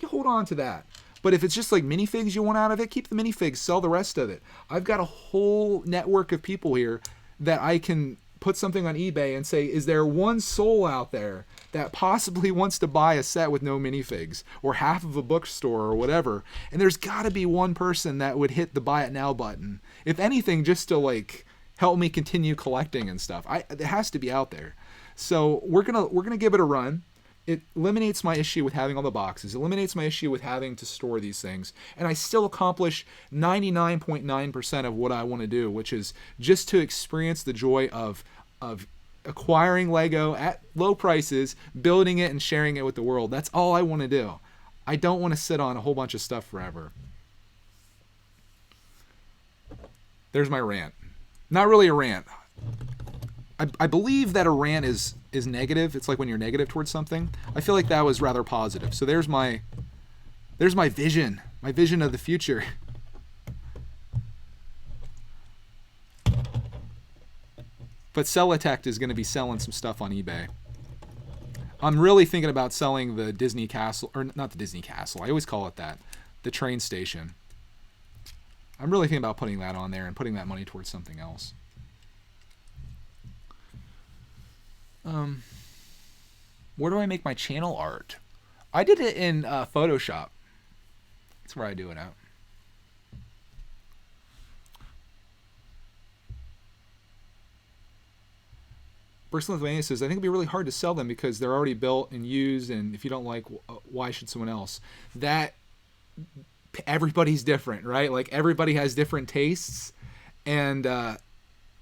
hold on to that. But if it's just like minifigs you want out of it, keep the minifigs, sell the rest of it. I've got a whole network of people here that I can put something on eBay and say, is there one soul out there that possibly wants to buy a set with no minifigs or half of a bookstore or whatever? And there's got to be one person that would hit the buy it now button. If anything, just to like help me continue collecting and stuff. It has to be out there. So we're gonna give it a run. It eliminates my issue with having all the boxes. It eliminates my issue with having to store these things. And I still accomplish 99.9% of what I want to do, which is just to experience the joy of acquiring Lego at low prices, building it and sharing it with the world. That's all I want to do. I don't want to sit on a whole bunch of stuff forever. There's my rant. Not really a rant. I believe that a rant is negative. It's like when you're negative towards something. I feel like that was rather positive. So there's my vision. My vision of the future. But Celatect is going to be selling some stuff on eBay. I'm really thinking about selling the Disney Castle, or not the Disney Castle. I always call it that. The train station. I'm really thinking about putting that on there and putting that money towards something else. Where do I make my channel art? I did it in Photoshop. That's where I do it out. Bristol, Lithuania says, I think it'd be really hard to sell them because they're already built and used, and if you don't like, why should someone else? That, everybody's different, right? Like, everybody has different tastes and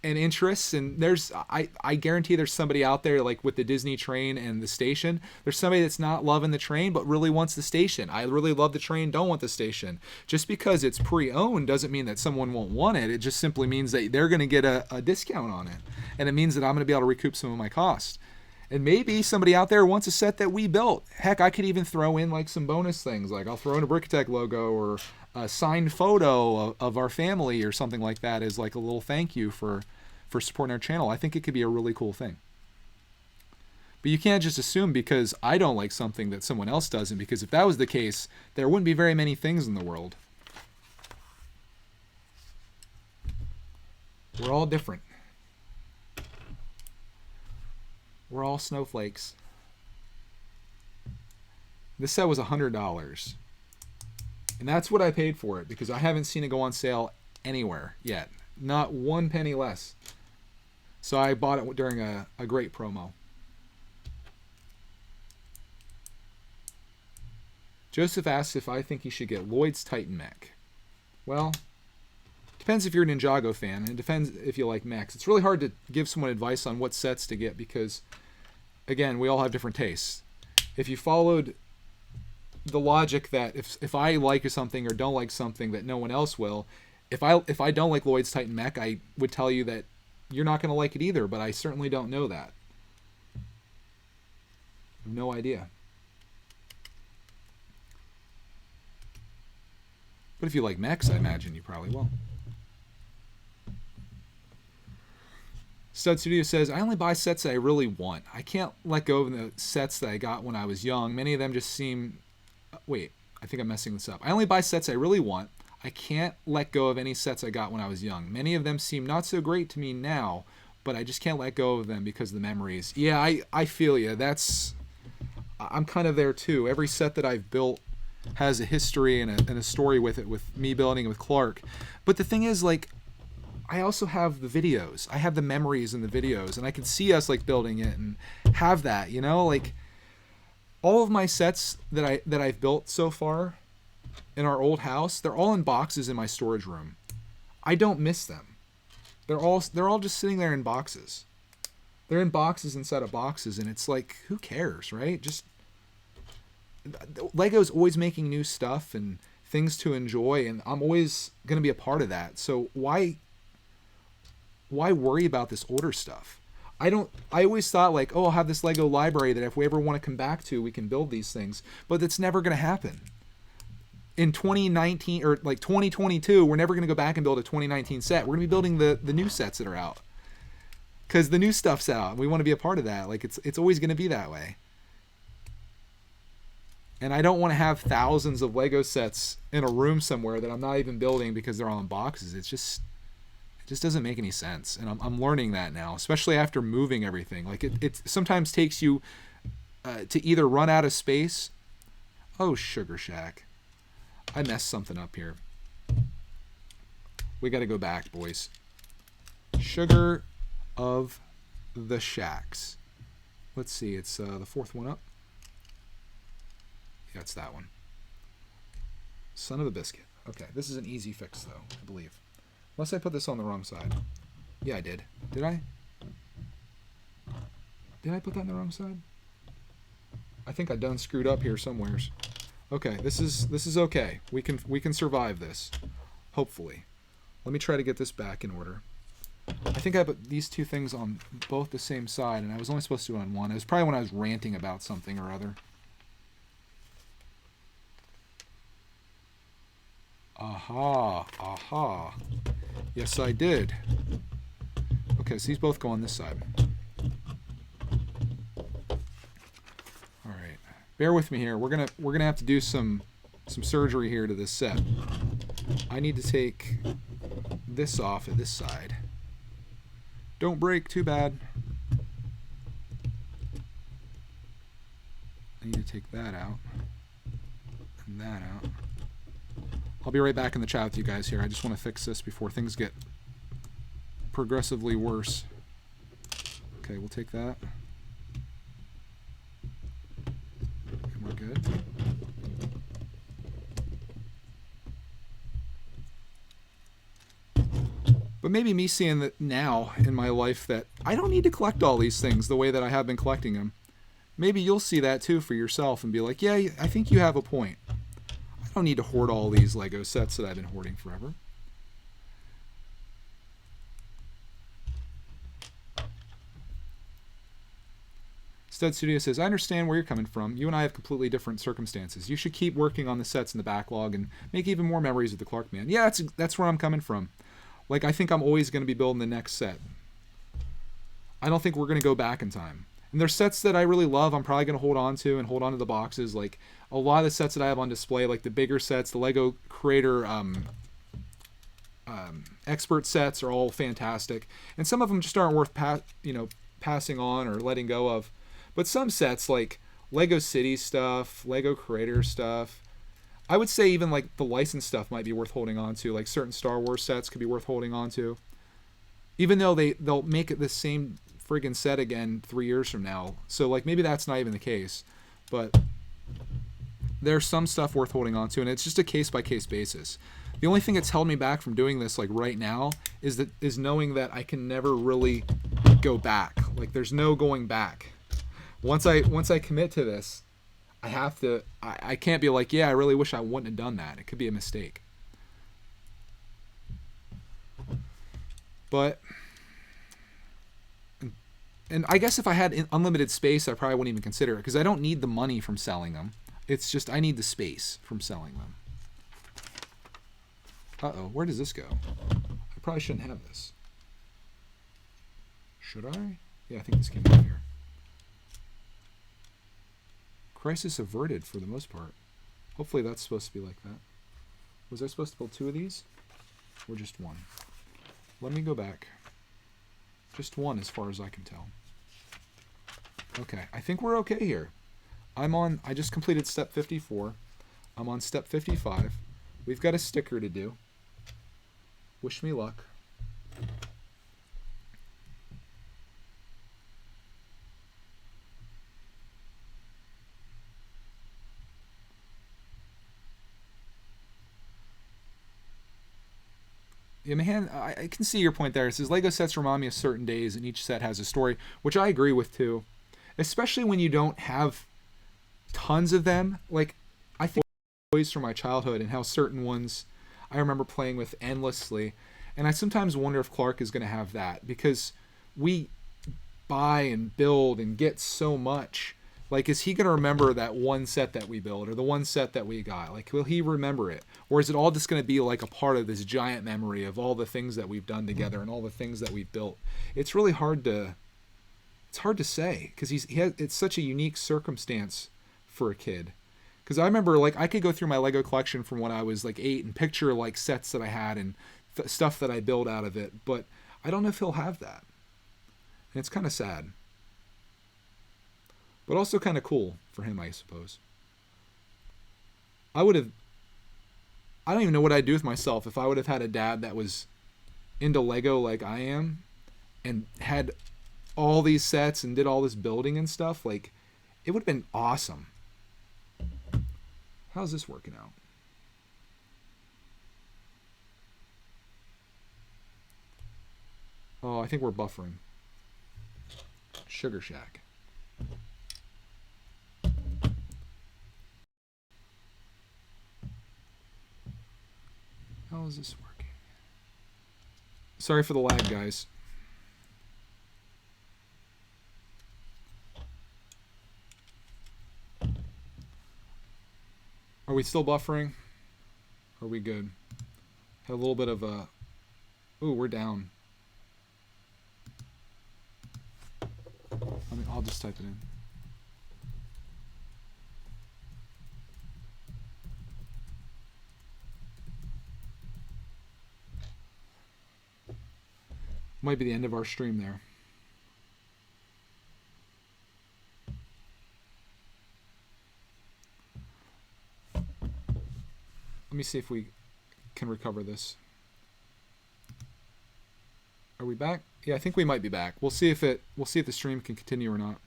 interests, and I guarantee there's somebody out there, like with the Disney train and the station, there's somebody that's not loving the train but really wants the station. I really love the train, don't want the station. Just because it's pre-owned doesn't mean that someone won't want it. It just simply means that they're going to get a discount on it, and it means that I'm going to be able to recoup some of my cost. And maybe somebody out there wants a set that we built. Heck, I could even throw in like some bonus things, like I'll throw in a Brickatech logo or a signed photo of our family or something like that as like a little thank you for supporting our channel. I think it could be a really cool thing. But you can't just assume because I don't like something that someone else doesn't, because if that was the case, there wouldn't be very many things in the world. We're all different. We're all snowflakes. This set was $100. And that's what I paid for it, because I haven't seen it go on sale anywhere yet. Not one penny less. So I bought it during a great promo. Joseph asks if I think you should get Lloyd's Titan mech. Well, depends if you're a Ninjago fan, and it depends if you like mechs. It's really hard to give someone advice on what sets to get because, again, we all have different tastes. If you followed the logic that if I like something or don't like something that no one else will, if I don't like Lloyd's Titan mech, I would tell you that you're not going to like it either, but I certainly don't know that. I have no idea. But if you like mechs, I imagine you probably will. Stud Studio says, I only buy sets that I really want. I can't let go of the sets that I got when I was young. Many of them just seem... Wait, I think I'm messing this up. I only buy sets I really want. I can't let go of any sets I got when I was young. Many of them seem not so great to me now, but I just can't let go of them because of the memories. Yeah, I feel you. I'm kind of there too. Every set that I've built has a history and a story with it, with me building it with Clark. But the thing is, like, I also have the videos. I have the memories in the videos, and I can see us like building it and have that, you know, like all of my sets that I've built so far in our old house, they're all in boxes in my storage room. I don't miss them. They're all just sitting there in boxes. They're in boxes inside of boxes, and it's like, who cares, right? Just Lego's always making new stuff and things to enjoy, and I'm always going to be a part of that. So why worry about this older stuff? I always thought like, oh, I'll have this Lego library that if we ever want to come back to, we can build these things, but that's never going to happen. In 2019 or like 2022, we're never going to go back and build a 2019 set. We're going to be building the new sets that are out because the new stuff's out. And we want to be a part of that. Like it's always going to be that way. And I don't want to have thousands of Lego sets in a room somewhere that I'm not even building because they're all in boxes. It just doesn't make any sense. And I'm learning that now, especially after moving everything. Like it sometimes takes you to either run out of space. Oh, Sugar Shack. I messed something up here. We got to go back, boys. Sugar of the Shacks. Let's see. It's the fourth one up. Yeah, it's that one. Son of a biscuit. Okay, this is an easy fix, though, I believe. Unless I put this on the wrong side. Yeah, I did. Did I? Did I put that on the wrong side? I think I done screwed up here somewheres. Okay, this is okay. We can survive this. Hopefully. Let me try to get this back in order. I think I put these two things on both the same side, and I was only supposed to do it on one. It was probably when I was ranting about something or other. Aha, aha. Yes, I did. Okay, so these both go on this side. All right. Bear with me here. We're gonna have to do some surgery here to this set. I need to take this off at this side. Don't break, too bad. I need to take that out and that out. I'll be right back in the chat with you guys here. I just want to fix this before things get progressively worse. Okay, we'll take that. And we're good. But maybe me seeing that now in my life that I don't need to collect all these things the way that I have been collecting them. Maybe you'll see that too for yourself and be like, yeah, I think you have a point. I don't need to hoard all these Lego sets that I've been hoarding forever. Stud Studio says, I understand where you're coming from. You and I have completely different circumstances. You should keep working on the sets in the backlog and make even more memories with the Clark Man. Yeah, that's where I'm coming from. Like, I think I'm always going to be building the next set. I don't think we're going to go back in time. And there's sets that I really love I'm probably going to hold on to and hold on to the boxes. Like, a lot of the sets that I have on display, like the bigger sets, the Lego Creator Expert sets are all fantastic. And some of them just aren't worth passing on or letting go of. But some sets, like Lego City stuff, Lego Creator stuff, I would say even like the licensed stuff might be worth holding on to. Like certain Star Wars sets could be worth holding on to. Even though they'll make it the same friggin' set again 3 years from now. So like maybe that's not even the case. But there's some stuff worth holding on to, and it's just a case by case basis. The only thing that's held me back from doing this like right now is knowing that I can never really go back. Like there's no going back. Once I commit to this, I have to. I can't be like, yeah, I really wish I wouldn't have done that. It could be a mistake. But, and I guess if I had unlimited space, I probably wouldn't even consider it because I don't need the money from selling them. It's just I need the space from selling them. Uh-oh, where does this go? I probably shouldn't have this. Should I? Yeah, I think this came out here. Crisis averted for the most part. Hopefully that's supposed to be like that. Was I supposed to build 2 of these? Or just 1? Let me go back. Just 1 as far as I can tell. Okay, I think we're okay here. I just completed step 54. I'm on step 55. We've got a sticker to do. Wish me luck. Yeah, man, I can see your point there. It says Lego sets remind me of certain days, and each set has a story, which I agree with too. Especially when you don't have tons of them. Like, I think toys from my childhood and how certain ones I remember playing with endlessly. And I sometimes wonder if Clark is going to have that because we buy and build and get so much. Like, is he going to remember that one set that we built or the one set that we got? Like, will he remember it? Or is it all just going to be like a part of this giant memory of all the things that we've done together and all the things that we've built? It's really hard to say because it's such a unique circumstance for a kid. Because I remember, like, I could go through my Lego collection from when I was like 8 and picture like sets that I had and stuff that I built out of it, but I don't know if he'll have that. And it's kind of sad. But also kind of cool for him, I suppose. I don't even know what I'd do with myself if I would have had a dad that was into Lego like I am and had all these sets and did all this building and stuff. Like, it would have been awesome. How's this working out? Oh, I think we're buffering. Sugar Shack. How is this working? Sorry for the lag, guys. Are we still buffering? Are we good? Had a little bit of a... Ooh, we're down. I'll just type it in. Might be the end of our stream there. Let me see if we can recover this. Are we back? Yeah, I think we might be back. We'll see if the stream can continue or not.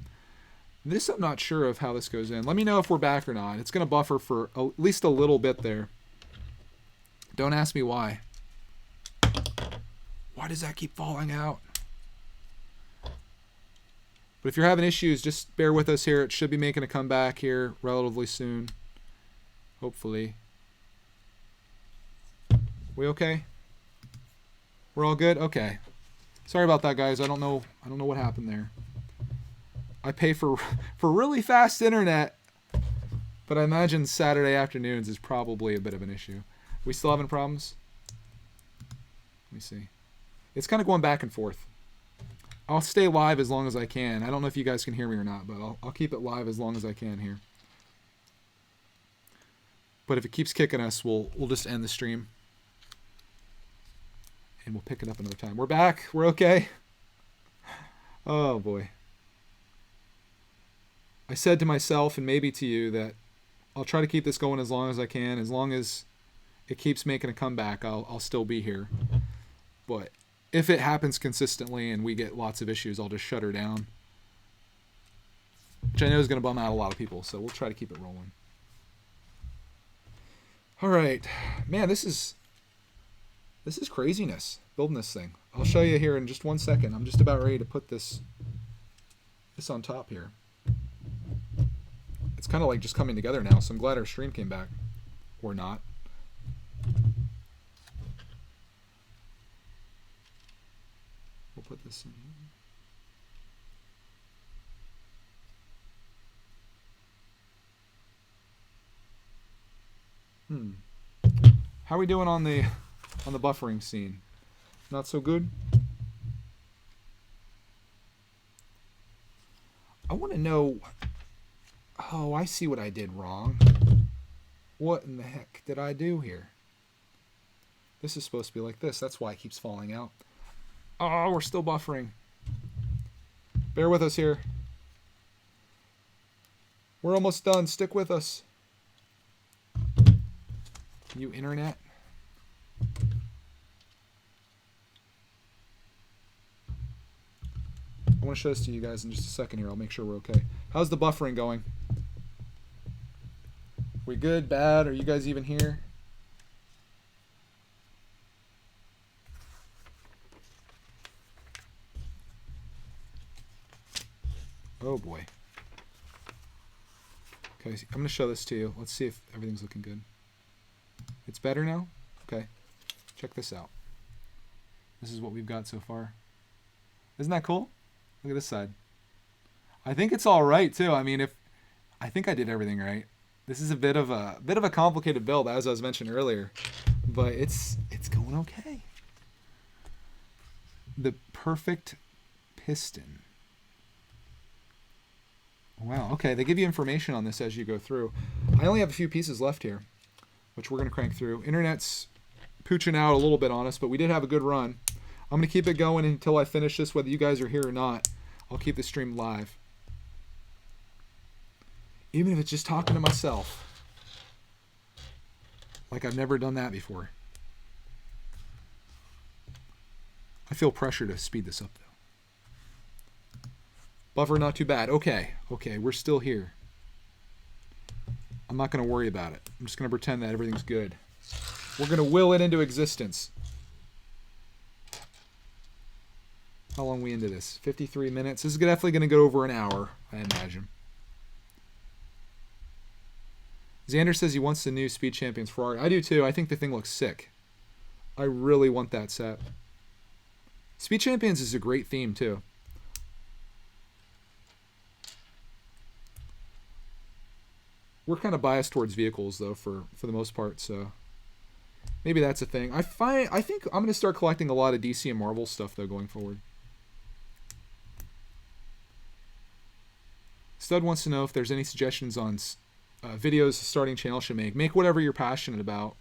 This I'm not sure of how this goes in. Let me know if we're back or not. It's going to buffer for at least a little bit there. Don't ask me why. Why does that keep falling out? But if you're having issues, just bear with us here. It should be making a comeback here relatively soon. Hopefully. We okay? We're all good? Okay. Sorry about that, guys. I don't know what happened there. I pay for really fast internet, but I imagine Saturday afternoons is probably a bit of an issue. We still having problems? Let me see. It's kind of going back and forth. I'll stay live as long as I can. I don't know if you guys can hear me or not, but I'll keep it live as long as I can here. But if it keeps kicking us, we'll just end the stream. And we'll pick it up another time. We're back. We're okay. Oh, boy. I said to myself and maybe to you that I'll try to keep this going as long as I can. As long as it keeps making a comeback, I'll still be here. But if it happens consistently and we get lots of issues, I'll just shut her down. Which I know is going to bum out a lot of people, so we'll try to keep it rolling. All right. Man, this is craziness, building this thing. I'll show you here in just 1 second. I'm just about ready to put this on top here. It's kind of like just coming together now, so I'm glad our stream came back. Or not. We'll put this in. How are we doing on the buffering scene? Not so good? I want to know... Oh, I see what I did wrong. What in the heck did I do here? This is supposed to be like this. That's why it keeps falling out. Oh, we're still buffering. Bear with us here. We're almost done. Stick with us. You internet. I want to show this to you guys in just a second here. I'll make sure we're okay. How's the buffering going? We good? Bad? Are you guys even here? Oh boy. Okay, I'm going to show this to you. Let's see if everything's looking good. It's better now? Okay. Check this out. This is what we've got so far. Isn't that cool? Look at this side. I think it's all right too. I mean, I think I did everything right. This is a bit of a complicated build, as I was mentioning earlier, but it's going okay. The perfect piston. Wow. Okay, they give you information on this as you go through. I only have a few pieces left here, which we're going to crank through. Internet's pooching out a little bit on us, but we did have a good run. I'm going to keep it going until I finish this, whether you guys are here or not. I'll keep the stream live. Even if it's just talking to myself. Like I've never done that before. I feel pressure to speed this up, though. Buffer not too bad. Okay, we're still here. I'm not going to worry about it. I'm just going to pretend that everything's good. We're going to will it into existence. How long are we into this? 53 minutes. This is definitely going to go over an hour, I imagine. Xander says he wants the new Speed Champions Ferrari. I do too. I think the thing looks sick. I really want that set. Speed Champions is a great theme too. We're kind of biased towards vehicles though for the most part, so maybe that's a thing. I think I'm going to start collecting a lot of DC and Marvel stuff though going forward. Stud wants to know if there's any suggestions on videos a starting channel should make. Make whatever you're passionate about.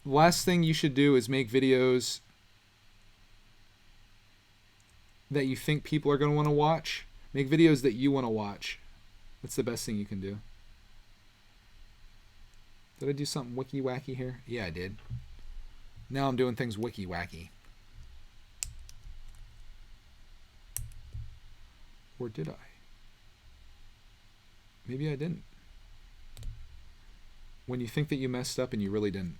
The last thing you should do is make videos that you think people are going to want to watch. Make videos that you want to watch. That's the best thing you can do. Did I do something wiki-wacky here? Yeah, I did. Now I'm doing things wiki-wacky. Or did I? Maybe I didn't. When you think that you messed up and you really didn't.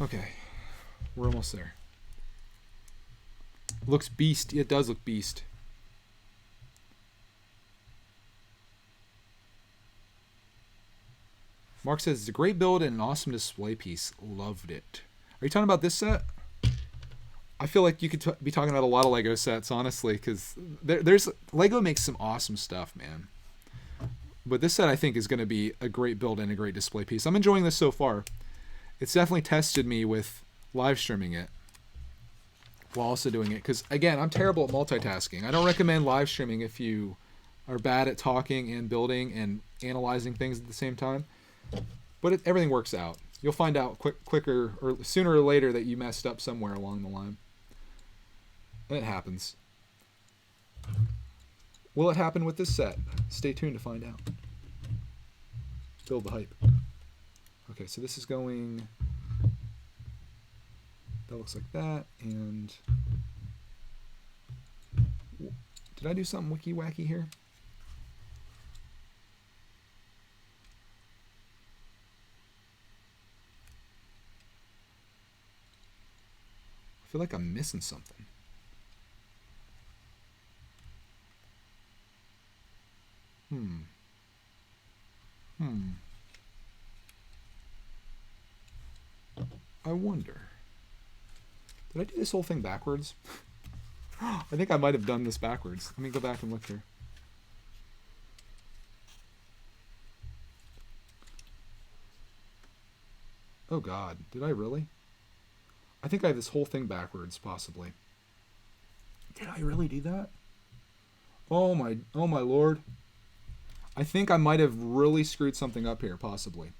Okay, we're almost there. Looks beast. It does look beast. Mark says, it's a great build and an awesome display piece. Loved it. Are you talking about this set? I feel like you could be talking about a lot of Lego sets, honestly, because there's Lego makes some awesome stuff, man. But this set, I think, is going to be a great build and a great display piece. I'm enjoying this so far. It's definitely tested me with live streaming it while also doing it. Because, again, I'm terrible at multitasking. I don't recommend live streaming if you are bad at talking and building and analyzing things at the same time. But everything works out. You'll find out quicker or sooner or later that you messed up somewhere along the line. And it happens. Will it happen with this set? Stay tuned to find out. Build the hype. Okay, so this is going... That looks like that, and... Did I do something wiki-wacky here? I feel like I'm missing something. I wonder. Did I do this whole thing backwards? I think I might have done this backwards. Let me go back and look here. Oh God, did I really? I think I have this whole thing backwards, possibly. Did I really do that? Oh my Lord. I think I might have really screwed something up here, possibly.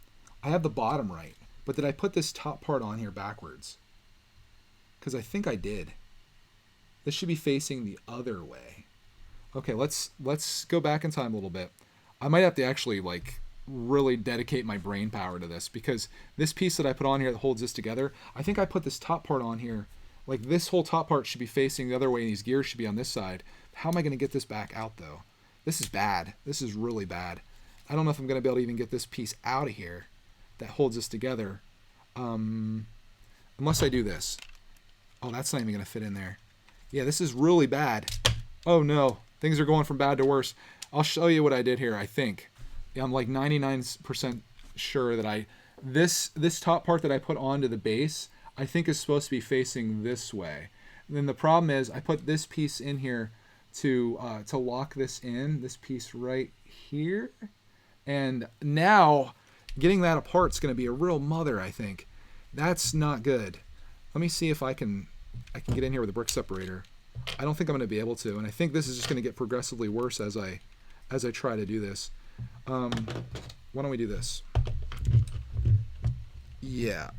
I have the bottom right, but did I put this top part on here backwards? Because I think I did. This should be facing the other way. Okay, let's go back in time a little bit. I might have to actually like really dedicate my brain power to this, because this piece that I put on here that holds this together, I think I put this top part on here. Like this whole top part should be facing the other way and these gears should be on this side. How am I going to get this back out though? This is bad. This is really bad. I don't know if I'm going to be able to even get this piece out of here that holds this together. Unless I do this. Oh, that's not even going to fit in there. Yeah, this is really bad. Oh no, things are going from bad to worse. I'll show you what I did here, I think. Yeah, I'm like 99% sure that this top part that I put onto the base, I think is supposed to be facing this way. And then the problem is I put this piece in here to lock this in, this piece right here. And now getting that apart is going to be a real mother, I think. That's not good. Let me see if I can get in here with a brick separator. I don't think I'm going to be able to, and I think this is just going to get progressively worse as I try to do this. Why don't we do this? Yeah.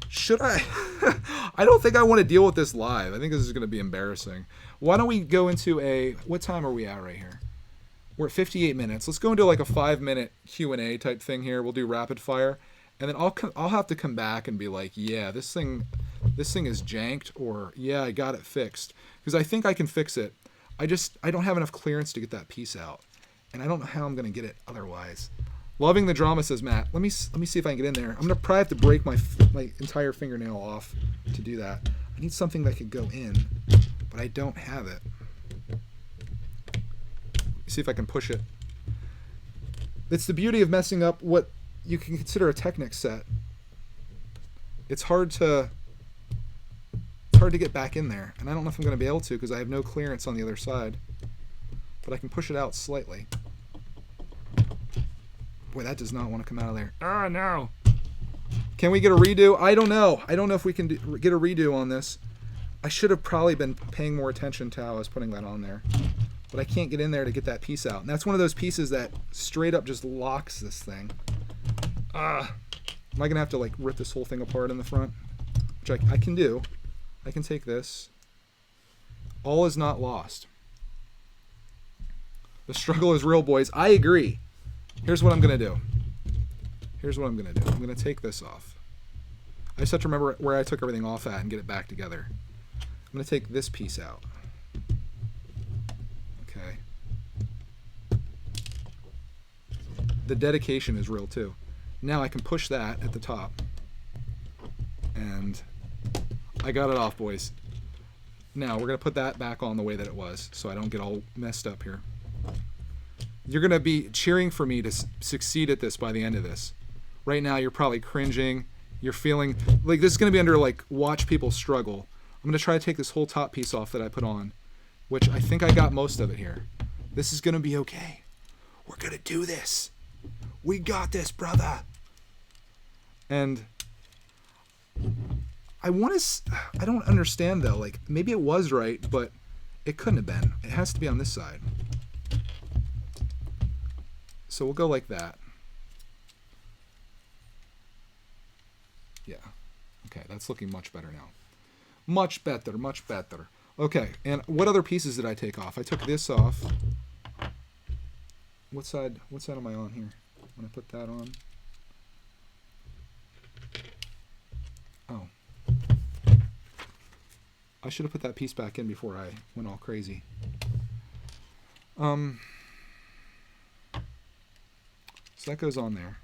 Should I? I don't think I want to deal with this live. I think this is going to be embarrassing. Why don't we go into what time are we at right here? We're at 58 minutes. Let's go into like a 5-minute Q&A type thing here. We'll do rapid fire. And then I'll have to come back and be like, yeah, this thing is janked, or yeah, I got it fixed. Because I think I can fix it. I don't have enough clearance to get that piece out. And I don't know how I'm going to get it otherwise. Loving the drama, says Matt. Let me see if I can get in there. I'm going to probably have to break my entire fingernail off to do that. I need something that could go in, but I don't have it. See if I can push it. It's the beauty of messing up what you can consider a Technic set. It's hard to get back in there, and I don't know if I'm going to be able to because I have no clearance on the other side. But I can push it out slightly. Boy, that does not want to come out of there. Ah, no. Can we get a redo? I don't know. I don't know if we can get a redo on this. I should have probably been paying more attention to how I was putting that on there. But I can't get in there to get that piece out. And that's one of those pieces that straight up just locks this thing. Am I going to have to like rip this whole thing apart in the front? which I can do. I can take this. All is not lost. The struggle is real, boys. I agree. Here's what I'm going to do. Here's what I'm going to do. I'm going to take this off. I just have to remember where I took everything off at and get it back together. I'm going to take this piece out. Okay. The dedication is real too. Now I can push that at the top. And I got it off, boys. Now we're going to put that back on the way that it was so I don't get all messed up here. You're going to be cheering for me to succeed at this by the end of this. Right now you're probably cringing. You're feeling like this is going to be under like watch people struggle. I'm going to try to take this whole top piece off that I put on, which I think I got most of it here. This is going to be okay. We're going to do this. We got this, brother. And I don't understand though. Like maybe it was right, but it couldn't have been. It has to be on this side. So we'll go like that. Yeah. Okay, that's looking much better now. Much better, much better. Okay, and what other pieces did I take off? I took this off. What side am I on here? When I put that on. Oh. I should have put that piece back in before I went all crazy. So that goes on there.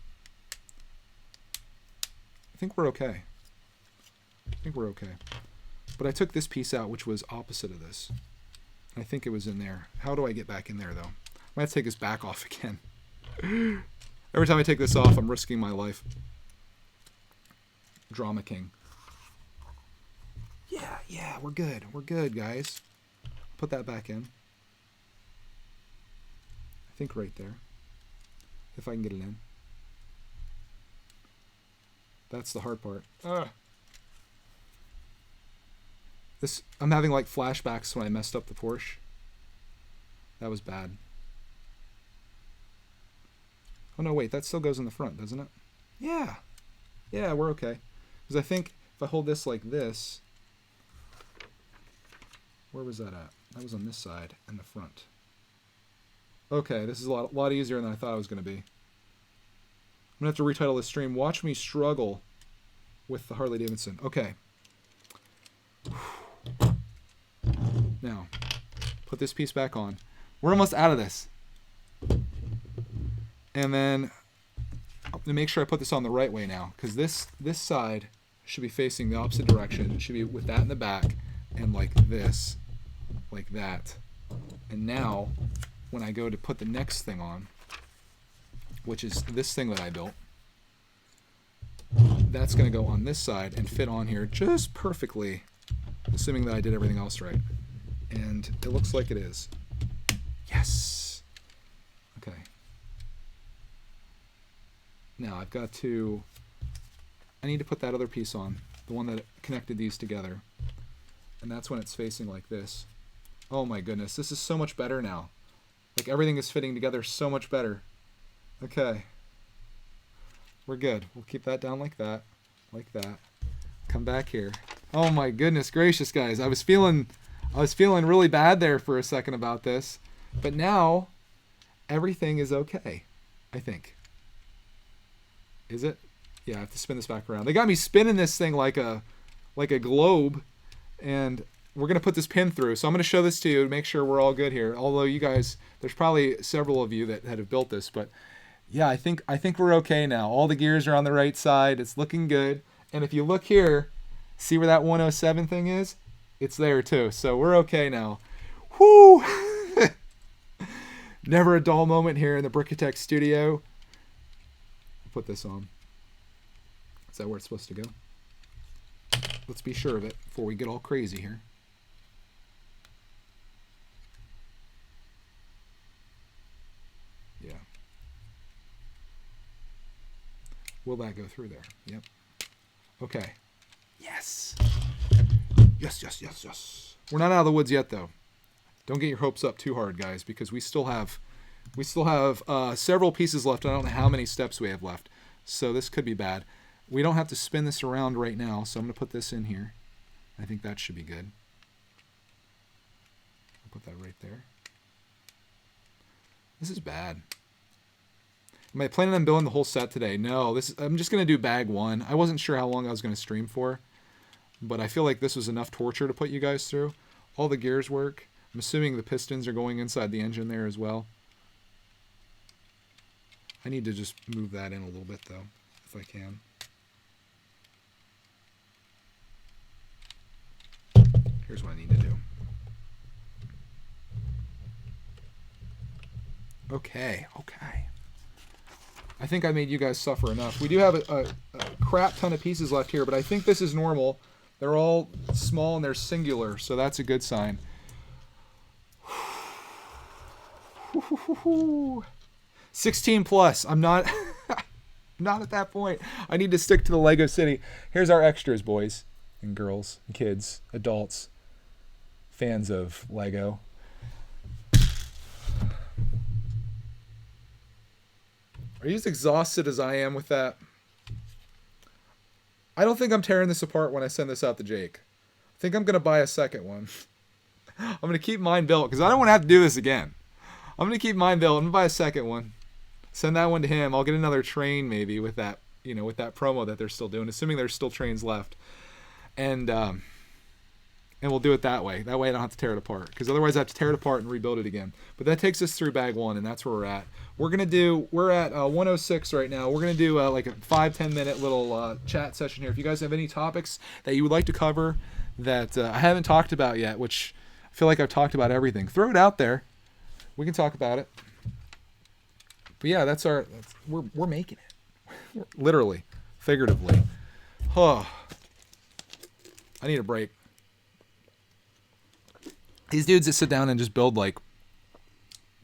I think we're okay. But I took this piece out, which was opposite of this. I think it was in there. How do I get back in there, though? I might have to take this back off again. Every time I take this off, I'm risking my life. Drama King. Yeah, we're good. We're good, guys. Put that back in. I think right there. If I can get it in. That's the hard part. I'm having like flashbacks when I messed up the Porsche. That was bad. Oh no, wait, that still goes in the front, doesn't it? Yeah. Yeah, we're okay. Because I think if I hold this like this, where was that at? That was on this side and the front. Okay, this is a lot easier than I thought it was going to be. I'm going to have to retitle this stream, Watch Me Struggle with the Harley Davidson. Okay. Now, put this piece back on. We're almost out of this. And then, I'm going to make sure I put this on the right way now, because this side should be facing the opposite direction. It should be with that in the back, and like this, like that. And now, when I go to put the next thing on, which is this thing that I built, that's going to go on this side and fit on here just perfectly, assuming that I did everything else right. And it looks like it is. Yes! Okay. Now I've got to... I need to put that other piece on, the one that connected these together. And that's when it's facing like this. Oh my goodness, this is so much better now. Like everything is fitting together so much better. Okay. We're good. We'll keep that down like that. Like that. Come back here. Oh my goodness gracious, guys. I was feeling really bad there for a second about this. But now everything is okay, I think. Is it? Yeah, I have to spin this back around. They got me spinning this thing like a globe, and we're going to put this pin through. So I'm going to show this to you to make sure we're all good here. Although you guys, there's probably several of you that have built this, but yeah, I think we're okay now. All the gears are on the right side. It's looking good. And if you look here, see where that 107 thing is? It's there too. So we're okay now. Whoo! Never a dull moment here in the Brickatech studio. Put this on. Is that where it's supposed to go? Let's be sure of it before we get all crazy here. Yeah. Will that go through there? Yep. Okay. Yes. Yes. We're not out of the woods yet, though. Don't get your hopes up too hard, guys, because we still have several pieces left. I don't know how many steps we have left, so this could be bad. We don't have to spin this around right now, so I'm going to put this in here. I think that should be good. I'll put that right there. This is bad. Am I planning on building the whole set today? No, I'm just going to do bag one. I wasn't sure how long I was going to stream for, but I feel like this was enough torture to put you guys through. All the gears work. I'm assuming the pistons are going inside the engine there as well. I need to just move that in a little bit, though, if I can. Here's what I need to do. Okay. I think I made you guys suffer enough. We do have a crap ton of pieces left here, but I think this is normal. They're all small and they're singular, so that's a good sign. 16 plus. I'm not not at that point. I need to stick to the Lego City. Here's our extras, boys and girls and kids, adults, fans of Lego. Are you as exhausted as I am with that? I don't think I'm tearing this apart when I send this out to Jake. I think I'm going to buy a second one. I'm going to keep mine built because I don't want to have to do this again. I'm going to keep mine built. I'm going to buy a second one. Send that one to him. I'll get another train maybe with that, with that promo that they're still doing, assuming there's still trains left. And we'll do it that way. That way I don't have to tear it apart. Because otherwise I have to tear it apart and rebuild it again. But that takes us through bag one, and that's where we're at. We're at 106 right now. We're going to do like a 5-10 minute little chat session here. If you guys have any topics that you would like to cover that I haven't talked about yet, which I feel like I've talked about everything, throw it out there. We can talk about it. But yeah, we're making it. Literally, figuratively. Oh, I need a break. These dudes that sit down and just build like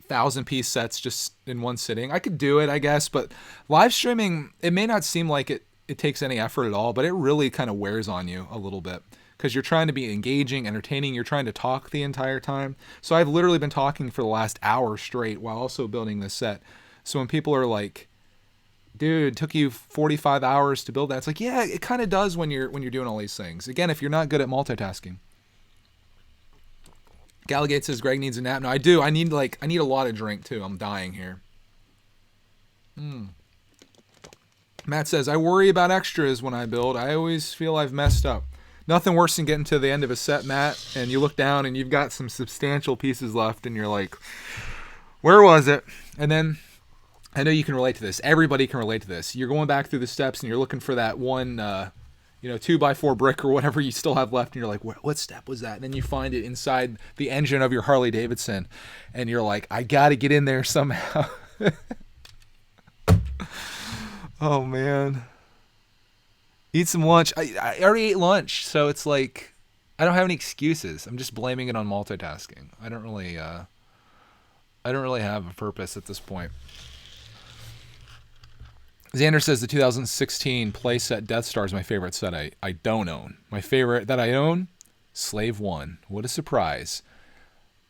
1,000-piece sets just in one sitting, I could do it, I guess, but live streaming, it may not seem like it takes any effort at all, but it really kind of wears on you a little bit because you're trying to be engaging, entertaining, you're trying to talk the entire time. So I've literally been talking for the last hour straight while also building this set. So when people are like, dude, it took you 45 hours to build that, it's like, yeah, it kind of does when you're doing all these things. Again, if you're not good at multitasking. Galligate says Greg needs a nap. No, I do. I need a lot of drink too. I'm dying here. Matt says, I worry about extras when I build. I always feel I've messed up. Nothing worse than getting to the end of a set, Matt, and you look down and you've got some substantial pieces left and you're like, where was it? And then I know you can relate to this. Everybody can relate to this. You're going back through the steps and you're looking for that one 2x4 brick or whatever you still have left, and you're like, what step was that? And then you find it inside the engine of your Harley Davidson, and you're like, I gotta get in there somehow. Oh man, eat some lunch. I already ate lunch, so it's like I don't have any excuses. I'm just blaming it on multitasking. I don't really have a purpose at this point. Xander says the 2016 playset Death Star is my favorite set I don't own. My favorite that I own, Slave 1. What a surprise.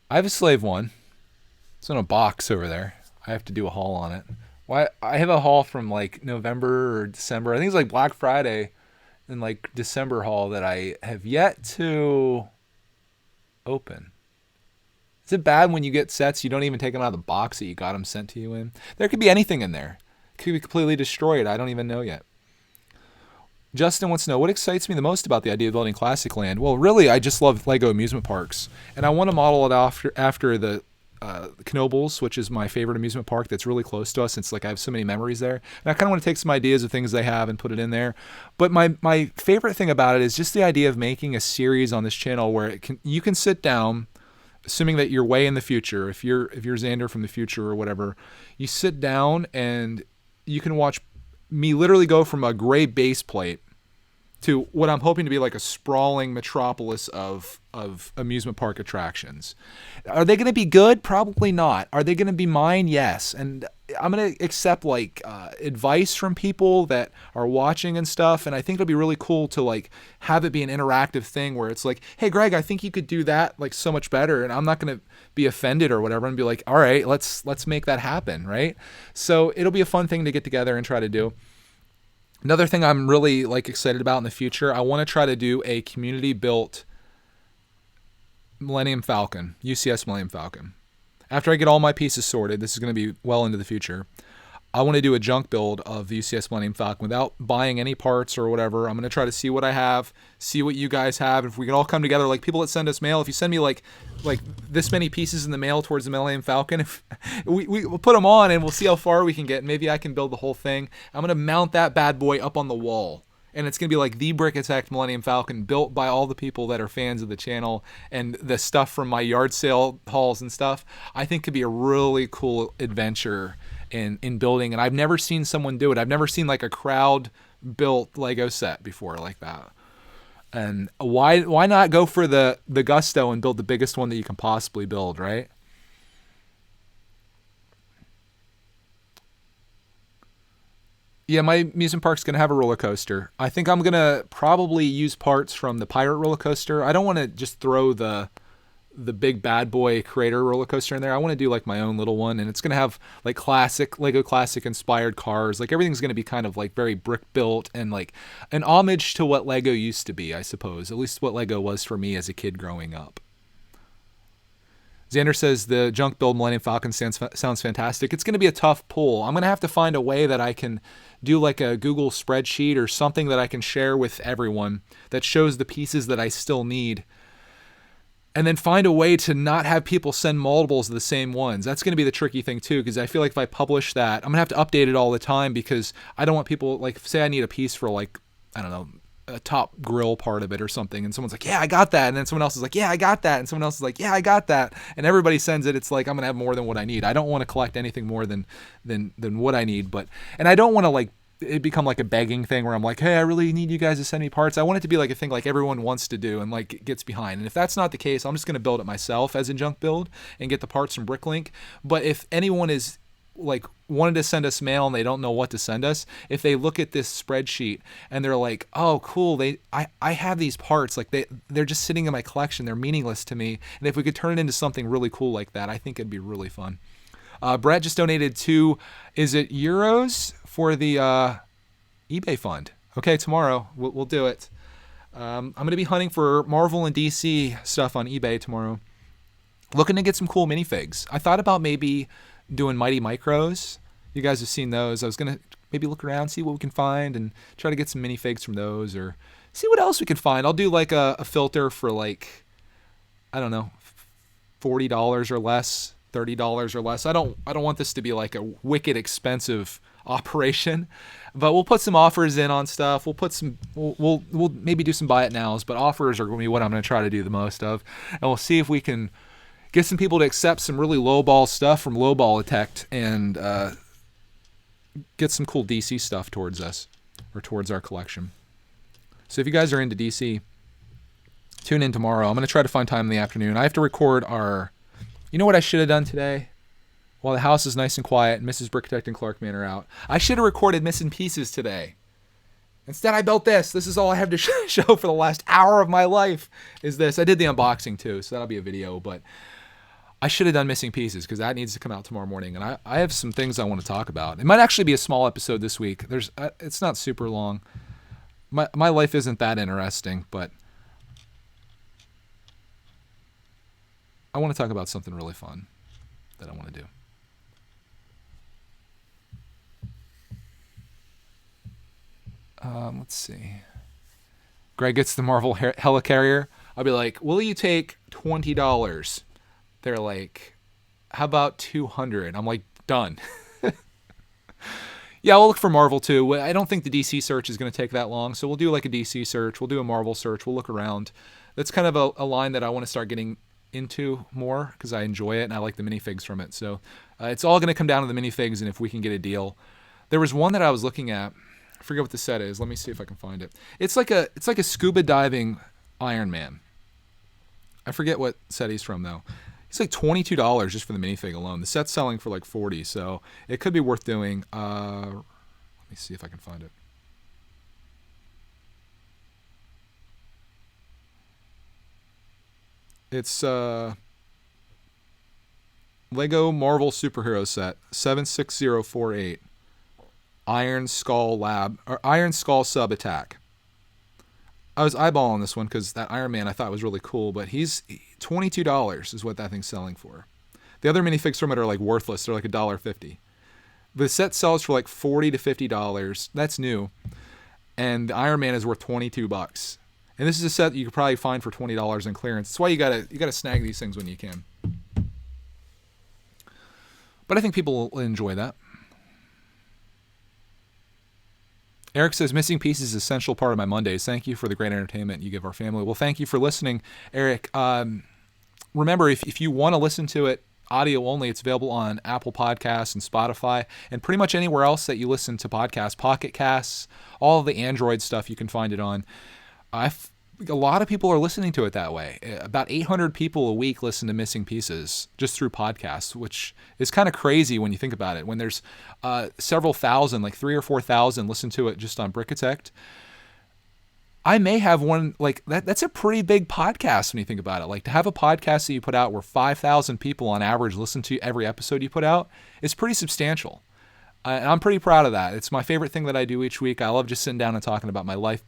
I have a Slave 1. It's in a box over there. I have to do a haul on it. Well, I have a haul from like November or December. I think it's like Black Friday and like December haul that I have yet to open. Is it bad when you get sets you don't even take them out of the box that you got them sent to you in? There could be anything in there. Could be completely destroyed. I don't even know yet. Justin wants to know, what excites me the most about the idea of building Classic Land? Well, really, I just love Lego amusement parks. And I want to model it after the Knoebels, which is my favorite amusement park that's really close to us. It's like I have so many memories there. And I kind of want to take some ideas of things they have and put it in there. But my favorite thing about it is just the idea of making a series on this channel where you can sit down, assuming that you're way in the future, if you're Xander from the future or whatever, you sit down and you can watch me literally go from a gray base plate to what I'm hoping to be like a sprawling metropolis of amusement park attractions. Are they going to be good? Probably not. Are they going to be mine? Yes. And I'm going to accept like advice from people that are watching and stuff. And I think it'll be really cool to like have it be an interactive thing where it's like, hey, Greg, I think you could do that like so much better. And I'm not going to be offended or whatever and be like, all right, let's make that happen. Right. So it'll be a fun thing to get together and try to do. Another thing I'm really like excited about in the future, I want to try to do a community built Millennium Falcon, UCS Millennium Falcon. After I get all my pieces sorted, this is going to be well into the future. I want to do a junk build of the UCS Millennium Falcon without buying any parts or whatever. I'm going to try to see what I have, see what you guys have. If we can all come together, like people that send us mail, if you send me like this many pieces in the mail towards the Millennium Falcon, if we'll put them on and we'll see how far we can get. Maybe I can build the whole thing. I'm going to mount that bad boy up on the wall. And it's going to be like the Brick Attack Millennium Falcon built by all the people that are fans of the channel, and the stuff from my yard sale hauls and stuff, I think could be a really cool adventure in building. And I've never seen someone do it. I've never seen like a crowd built Lego set before like that. And why not go for the gusto and build the biggest one that you can possibly build, right? Yeah, my amusement park's going to have a roller coaster. I think I'm going to probably use parts from the Pirate roller coaster. I don't want to just throw the big bad boy creator roller coaster in there. I want to do like my own little one, and it's going to have like classic Lego classic inspired cars. Like everything's going to be kind of like very brick built and like an homage to what Lego used to be, I suppose. At least what Lego was for me as a kid growing up. Xander says the junk build Millennium Falcon sounds fantastic. It's going to be a tough pull. I'm going to have to find a way that I can do like a Google spreadsheet or something that I can share with everyone that shows the pieces that I still need. And then find a way to not have people send multiples of the same ones. That's going to be the tricky thing too, because I feel like if I publish that, I'm going to have to update it all the time, because I don't want people, like, say I need a piece for like, I don't know, a top grill part of it or something, and someone's like, yeah, I got that, and then someone else is like, yeah, I got that, and someone else is like, yeah, I got that, and everybody sends it. It's like I'm gonna have more than what I need. I don't want to collect anything more than what I need, but, and I don't want to like it become like a begging thing where I'm like, hey, I really need you guys to send me parts. I want it to be like a thing like everyone wants to do and like gets behind. And if that's not the case, I'm just going to build it myself as a junk build and get the parts from Bricklink. But if anyone is like wanted to send us mail and they don't know what to send us, if they look at this spreadsheet and they're like, oh cool, I have these parts, like they're just sitting in my collection, they're meaningless to me, and if we could turn it into something really cool like that, I think it'd be really fun. Brett just donated is it euros for the eBay fund? Okay, tomorrow we'll do it. I'm going to be hunting for Marvel and DC stuff on eBay tomorrow. Looking to get some cool minifigs. I thought about maybe doing Mighty Micros. You guys have seen those. I was going to maybe look around, see what we can find, and try to get some minifigs from those, or see what else we can find. I'll do like a filter for like, I don't know, $40 or less, $30 or less. I don't want this to be like a wicked expensive operation, but we'll put some offers in on stuff. We'll maybe do some buy it nows, but offers are going to be what I'm going to try to do the most of, and we'll see if we can get some people to accept some really lowball stuff from Lowball Detect and get some cool DC stuff towards us or towards our collection. So if you guys are into DC, tune in tomorrow. I'm going to try to find time in the afternoon. I have to record you know what I should have done today? While the house is nice and quiet and Mrs. Brickitect and Clark Man are out, I should have recorded Missing Pieces today. Instead, I built this. This is all I have to show for the last hour of my life is this. I did the unboxing too, so that'll be a video, but I should have done Missing Pieces because that needs to come out tomorrow morning, and I have some things I want to talk about. It might actually be a small episode this week. It's not super long. My life isn't that interesting, but I want to talk about something really fun that I want to do. Let's see. Greg gets the Marvel helicarrier. I'll be like, will you take $20? They're like, how about $200? I'm like, done. Yeah, we'll look for Marvel too. I don't think the DC search is going to take that long, so we'll do like a DC search. We'll do a Marvel search. We'll look around. That's kind of a line that I want to start getting into more because I enjoy it and I like the minifigs from it. So it's all going to come down to the minifigs and if we can get a deal. There was one that I was looking at. I forget what the set is. Let me see if I can find it. It's like a scuba diving Iron Man. I forget what set he's from though. It's like $22 just for the minifig alone. The set's selling for like $40, so it could be worth doing. Let me see if I can find it. It's Lego Marvel Superhero Set 76048. Iron Skull Sub Attack. I was eyeballing this one because that Iron Man I thought was really cool, but he's $22 is what that thing's selling for. The other minifigs from it are like worthless. They're like $1.50. The set sells for like $40 to $50. That's new. And the Iron Man is worth $22. And this is a set that you could probably find for $20 in clearance. That's why you gotta snag these things when you can. But I think people will enjoy that. Eric says, missing pieces is an essential part of my Mondays. Thank you for the great entertainment you give our family. Well, thank you for listening, Eric. Remember, if you want to listen to it audio only, it's available on Apple Podcasts and Spotify and pretty much anywhere else that you listen to podcasts, Pocket Casts, all of the Android stuff you can find it on. A lot of people are listening to it that way. About 800 people a week listen to Missing Pieces just through podcasts, which is kind of crazy when you think about it. When there's several thousand, like 3,000 or 4,000 listen to it just on Brickitect. I may have one like that. That's a pretty big podcast when you think about it. Like to have a podcast that you put out where 5,000 people on average listen to every episode you put out is pretty substantial. And I'm pretty proud of that. It's my favorite thing that I do each week. I love just sitting down and talking about my life,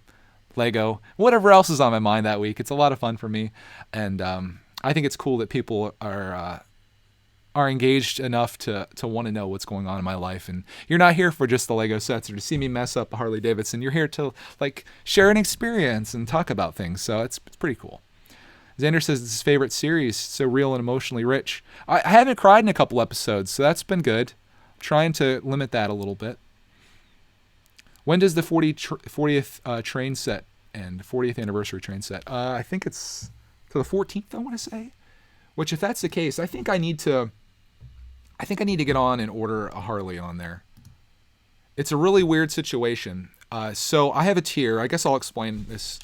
Lego, whatever else is on my mind that week. It's a lot of fun for me, and I think it's cool that people are engaged enough to want to know what's going on in my life. And you're not here for just the Lego sets or to see me mess up a Harley Davidson. You're here to like share an experience and talk about things. So it's pretty cool. Xander says it's his favorite series, so real and emotionally rich. I haven't cried in a couple episodes, so that's been good. I'm trying to limit that a little bit. When does the 40th train set end? 40th anniversary train set? I think it's to the 14th, I want to say. Which, if that's the case, I think I need to get on and order a Harley on there. It's a really weird situation. So I have a tier. I guess I'll explain this.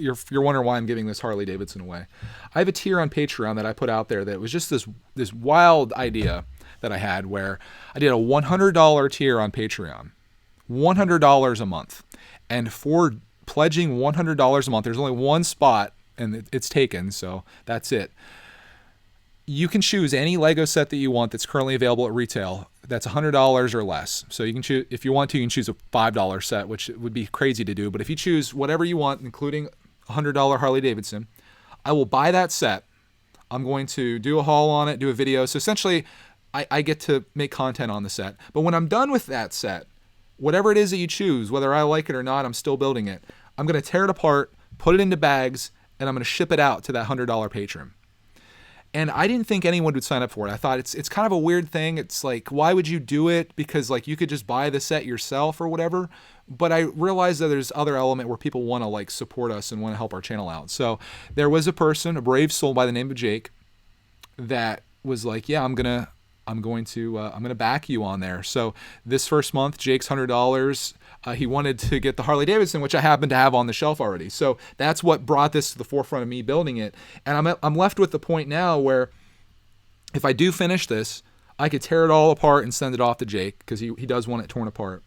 You're wondering why I'm giving this Harley Davidson away. I have a tier on Patreon that I put out there that was just this wild idea that I had where I did a $100 tier on Patreon. $100 a month. And for pledging $100 a month, there's only one spot and it's taken, so that's it. You can choose any Lego set that you want that's currently available at retail that's $100 or less. So you can choose, if you want to, you can choose a $5 set, which would be crazy to do. But if you choose whatever you want, including a $100 Harley Davidson, I will buy that set. I'm going to do a haul on it, do a video. So essentially, I get to make content on the set. But when I'm done with that set, whatever it is that you choose, whether I like it or not, I'm still building it. I'm going to tear it apart, put it into bags, and I'm going to ship it out to that $100 patron. And I didn't think anyone would sign up for it. I thought it's kind of a weird thing. It's like, why would you do it? Because like you could just buy the set yourself or whatever. But I realized that there's other element where people want to like support us and want to help our channel out. So there was a person, a brave soul by the name of Jake, that was like, yeah, I'm gonna back you on there. So this first month, Jake's $100. He wanted to get the Harley Davidson, which I happen to have on the shelf already. So that's what brought this to the forefront of me building it. And I'm left with the point now where if I do finish this, I could tear it all apart and send it off to Jake because he does want it torn apart.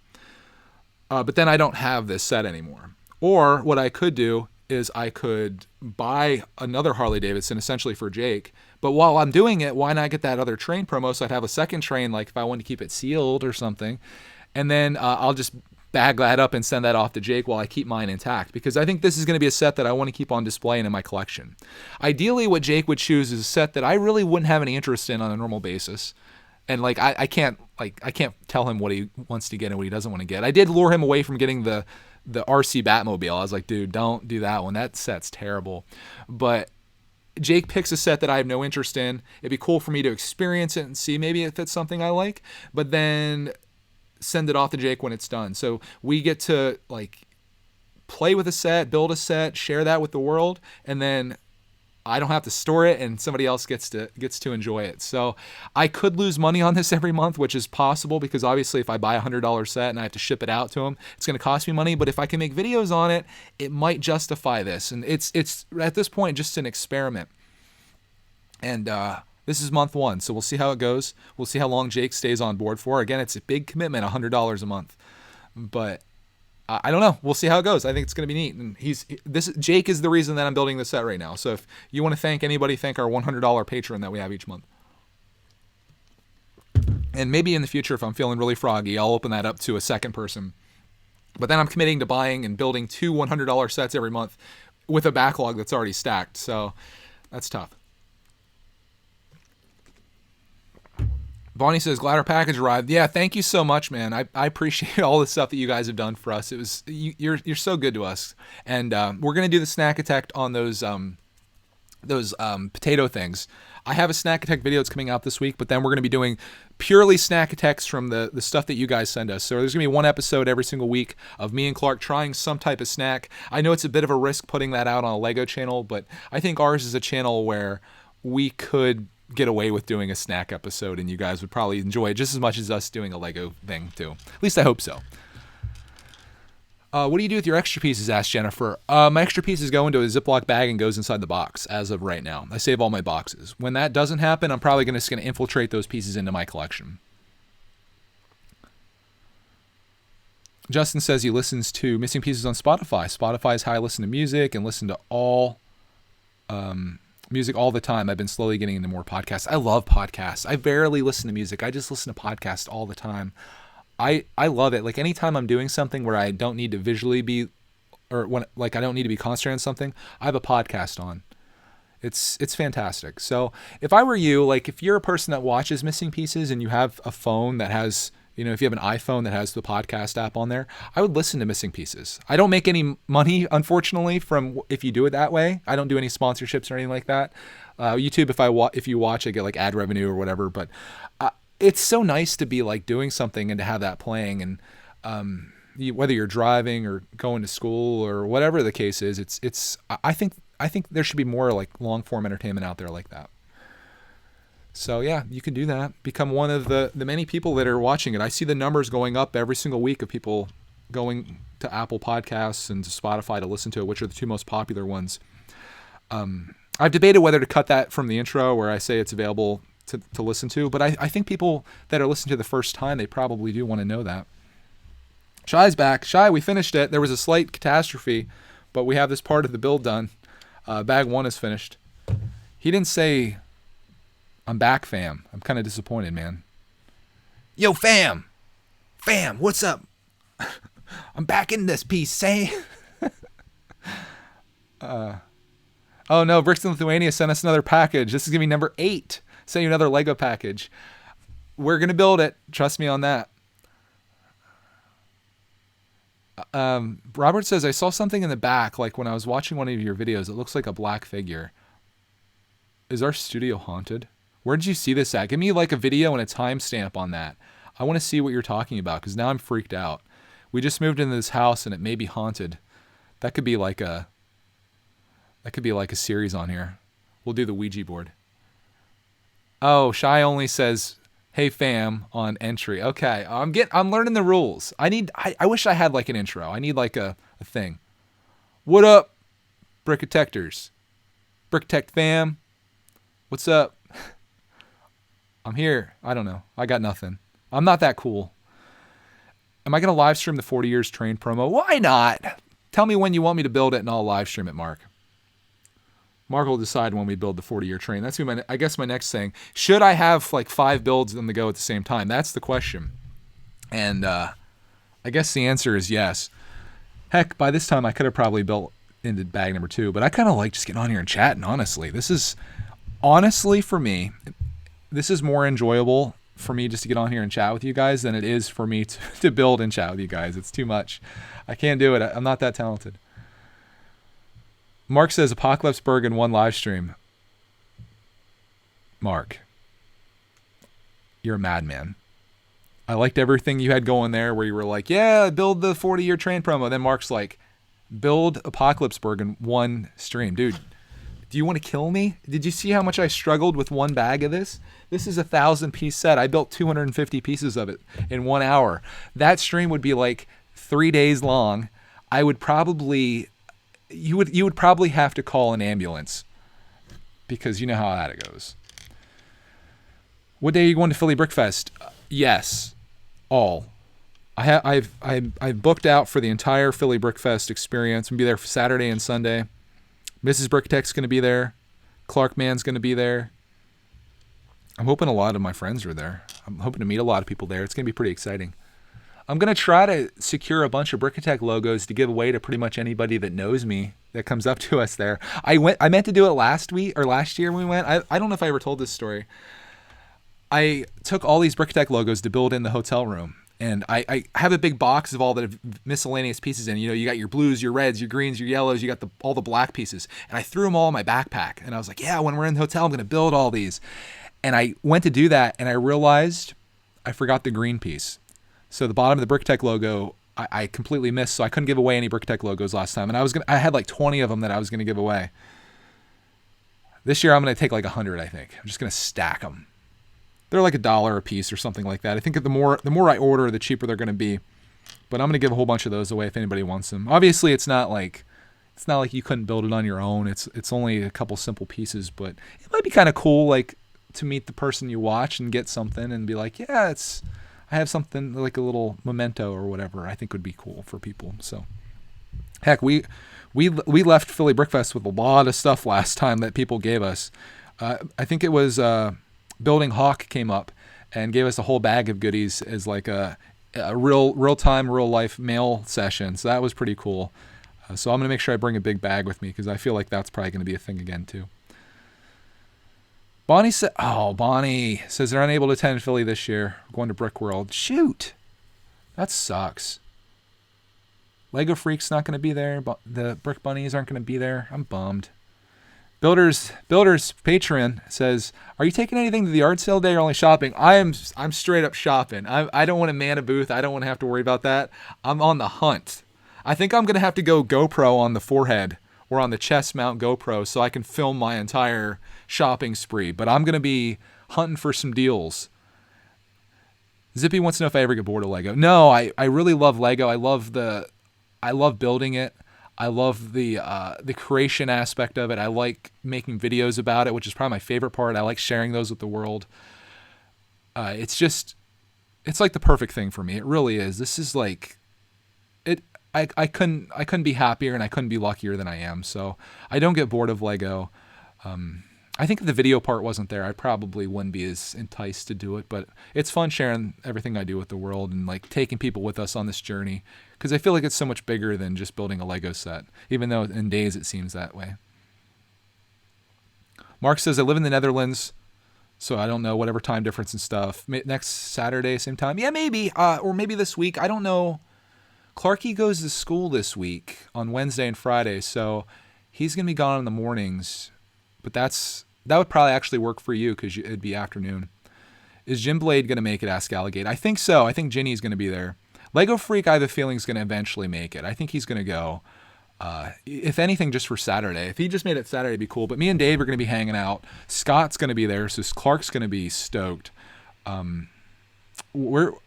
But then I don't have this set anymore. Or what I could do is I could buy another Harley Davidson essentially for Jake. But while I'm doing it, why not get that other train promo so I'd have a second train, like if I wanted to keep it sealed or something. And then I'll just bag that up and send that off to Jake while I keep mine intact, because I think this is going to be a set that I want to keep on display and in my collection. Ideally, what Jake would choose is a set that I really wouldn't have any interest in on a normal basis. And like I can't tell him what he wants to get and what he doesn't want to get. I did lure him away from getting the RC Batmobile. I was like, dude, don't do that one. That set's terrible. But Jake picks a set that I have no interest in. It'd be cool for me to experience it and see maybe if it's something I like, but then send it off to Jake when it's done. So we get to like play with a set, build a set, share that with the world, and then I don't have to store it and somebody else gets to enjoy it. So I could lose money on this every month, which is possible because obviously if I buy a $100 set and I have to ship it out to them, it's going to cost me money. But if I can make videos on it, it might justify this. And it's at this point just an experiment. And this is month 1, so we'll see how it goes. We'll see how long Jake stays on board for. Again, it's a big commitment, $100 a month. But I don't know. We'll see how it goes. I think it's going to be neat. And Jake is the reason that I'm building this set right now. So if you want to thank anybody, thank our $100 patron that we have each month. And maybe in the future, if I'm feeling really froggy, I'll open that up to a second person. But then I'm committing to buying and building 2 $100 sets every month with a backlog that's already stacked. So that's tough. Bonnie says, glad our package arrived. Yeah, thank you so much, man. I appreciate all the stuff that you guys have done for us. It was you're so good to us. And we're going to do the snack attack on those potato things. I have a snack attack video that's coming out this week, but then we're going to be doing purely snack attacks from the stuff that you guys send us. So there's going to be one episode every single week of me and Clark trying some type of snack. I know it's a bit of a risk putting that out on a Lego channel, but I think ours is a channel where we could get away with doing a snack episode and you guys would probably enjoy it just as much as us doing a Lego thing too. At least I hope so. What do you do with your extra pieces? Asked Jennifer. My extra pieces go into a Ziploc bag and goes inside the box as of right now. I save all my boxes. When that doesn't happen, I'm probably just going to infiltrate those pieces into my collection. Justin says he listens to Missing Pieces on Spotify. Spotify is how I listen to music and listen to all music all the time. I've been slowly getting into more podcasts. I love podcasts. I barely listen to music. I just listen to podcasts all the time. I love it. Like anytime I'm doing something where I don't need to visually be, or when I don't need to be concentrated on something, I have a podcast on. It's fantastic. So if I were you, like if you're a person that watches Missing Pieces and you have a phone that has, if you have an iPhone that has the podcast app on there, I would listen to Missing Pieces. I don't make any money, unfortunately, from if you do it that way. I don't do any sponsorships or anything like that. YouTube, if you watch, I get like ad revenue or whatever. But it's so nice to be like doing something and to have that playing, and whether you're driving or going to school or whatever the case is, it's. I think there should be more like long form entertainment out there like that. So yeah, you can do that. Become one of the many people that are watching it. I see the numbers going up every single week of people going to Apple Podcasts and to Spotify to listen to it, which are the two most popular ones. I've debated whether to cut that from the intro where I say it's available to listen to, but I think people that are listening to the first time, they probably do want to know that. Shy's back. Shy, we finished it. There was a slight catastrophe, but we have this part of the build done. Bag 1 is finished. He didn't say, I'm back, fam. I'm kind of disappointed, man. Yo, fam. Fam, what's up? I'm back in this piece, say. Oh no, Bricks in Lithuania sent us another package. This is going to be number 8. Send you another Lego package. We're going to build it. Trust me on that. Robert says, I saw something in the back, like when I was watching one of your videos. It looks like a black figure. Is our studio haunted? Where did you see this at? Give me like a video and a timestamp on that. I want to see what you're talking about because now I'm freaked out. We just moved into this house and it may be haunted. That could be like a series on here. We'll do the Ouija board. Oh, Shy only says, hey fam on entry. Okay, I'm learning the rules. I wish I had like an intro. I need like a thing. What up, Brickitectors? Brickitect fam. What's up? I'm here. I don't know. I got nothing. I'm not that cool. Am I going to live stream the 40 years train promo? Why not? Tell me when you want me to build it and I'll live stream it, Mark. Mark will decide when we build the 40-year train. That's I guess my next thing. Should I have like 5 builds on the go at the same time? That's the question. And I guess the answer is yes. Heck, by this time I could have probably built into bag number 2, but I kind of like just getting on here and chatting, honestly. Honestly, for me, this is more enjoyable for me just to get on here and chat with you guys than it is for me to build and chat with you guys. It's too much. I can't do it. I'm not that talented. Mark says Apocalypseburg in one live stream. Mark, you're a madman. I liked everything you had going there where you were like, yeah, build the 40-year train promo. Then Mark's like, build Apocalypseburg in one stream. Dude, do you want to kill me? Did you see how much I struggled with one bag of this? This is a 1,000-piece set. I built 250 pieces of it in 1 hour. That stream would be like 3 days long. I would probably... You would probably have to call an ambulance because you know how that goes. What day are you going to Philly Brickfest? Yes, all. I've booked out for the entire Philly Brickfest experience. I'm gonna be there for Saturday and Sunday. Mrs. Bricktech's gonna be there. Clark Man's gonna be there. I'm hoping a lot of my friends are there. I'm hoping to meet a lot of people there. It's going to be pretty exciting. I'm going to try to secure a bunch of Brickatech logos to give away to pretty much anybody that knows me that comes up to us there. I meant to do it last year when we went. I don't know if I ever told this story. I took all these Brickatech logos to build in the hotel room. And I have a big box of all the miscellaneous pieces in. You know, you got your blues, your reds, your greens, your yellows. You got all the black pieces. And I threw them all in my backpack. And I was like, yeah, when we're in the hotel, I'm going to build all these. And I went to do that, and I realized I forgot the green piece. So the bottom of the Brickatech logo, I completely missed. So I couldn't give away any Brickatech logos last time. And I had like 20 of them that I was going to give away. This year, I'm going to take like 100, I think. I'm just going to stack them. They're like $1 a piece or something like that. I think that the more I order, the cheaper they're going to be. But I'm going to give a whole bunch of those away if anybody wants them. Obviously, it's not like you couldn't build it on your own. It's only a couple simple pieces, but it might be kind of cool, like to meet the person you watch and get something and be like, yeah, I have something like a little memento or whatever. I think would be cool for people. So, heck, we left Philly Brickfest with a lot of stuff last time that people gave us. I think it was. Building Hawk came up and gave us a whole bag of goodies as like a real time, real life mail session. So that was pretty cool. So I'm going to make sure I bring a big bag with me because I feel like that's probably going to be a thing again too. Bonnie says they're unable to attend Philly this year. We're going to Brick World. Shoot. That sucks. Lego Freak's not going to be there. The Brick Bunnies aren't going to be there. I'm bummed. Builders Patreon says, are you taking anything to the art sale day or only shopping? I'm straight up shopping. I don't want to man a booth. I don't want to have to worry about that. I'm on the hunt. I think I'm going to have to go GoPro on the forehead or on the chest mount GoPro so I can film my entire shopping spree. But I'm going to be hunting for some deals. Zippy wants to know if I ever get bored of Lego. No, I really love Lego. I love building it. I love the creation aspect of it. I like making videos about it, which is probably my favorite part. I like sharing those with the world. It's like the perfect thing for me. It really is. This is like it. I couldn't be happier and I couldn't be luckier than I am. So I don't get bored of Lego. I think if the video part wasn't there, I probably wouldn't be as enticed to do it. But it's fun sharing everything I do with the world and like taking people with us on this journey. Because I feel like it's so much bigger than just building a Lego set, even though in days it seems that way. Mark says, I live in the Netherlands, so I don't know, whatever time difference and stuff. Next Saturday, same time? Yeah, maybe. Or maybe this week. I don't know. Clarky goes to school this week on Wednesday and Friday, so he's going to be gone in the mornings. But that would probably actually work for you because it'd be afternoon. Is Jim Blade going to make it? Ask Alligate. I think so. I think Ginny's going to be there. Lego Freak, I have a feeling, is going to eventually make it. I think he's going to go. If anything, just for Saturday. If he just made it Saturday, it'd be cool. But me and Dave are going to be hanging out. Scott's going to be there, so Clark's going to be stoked. I'm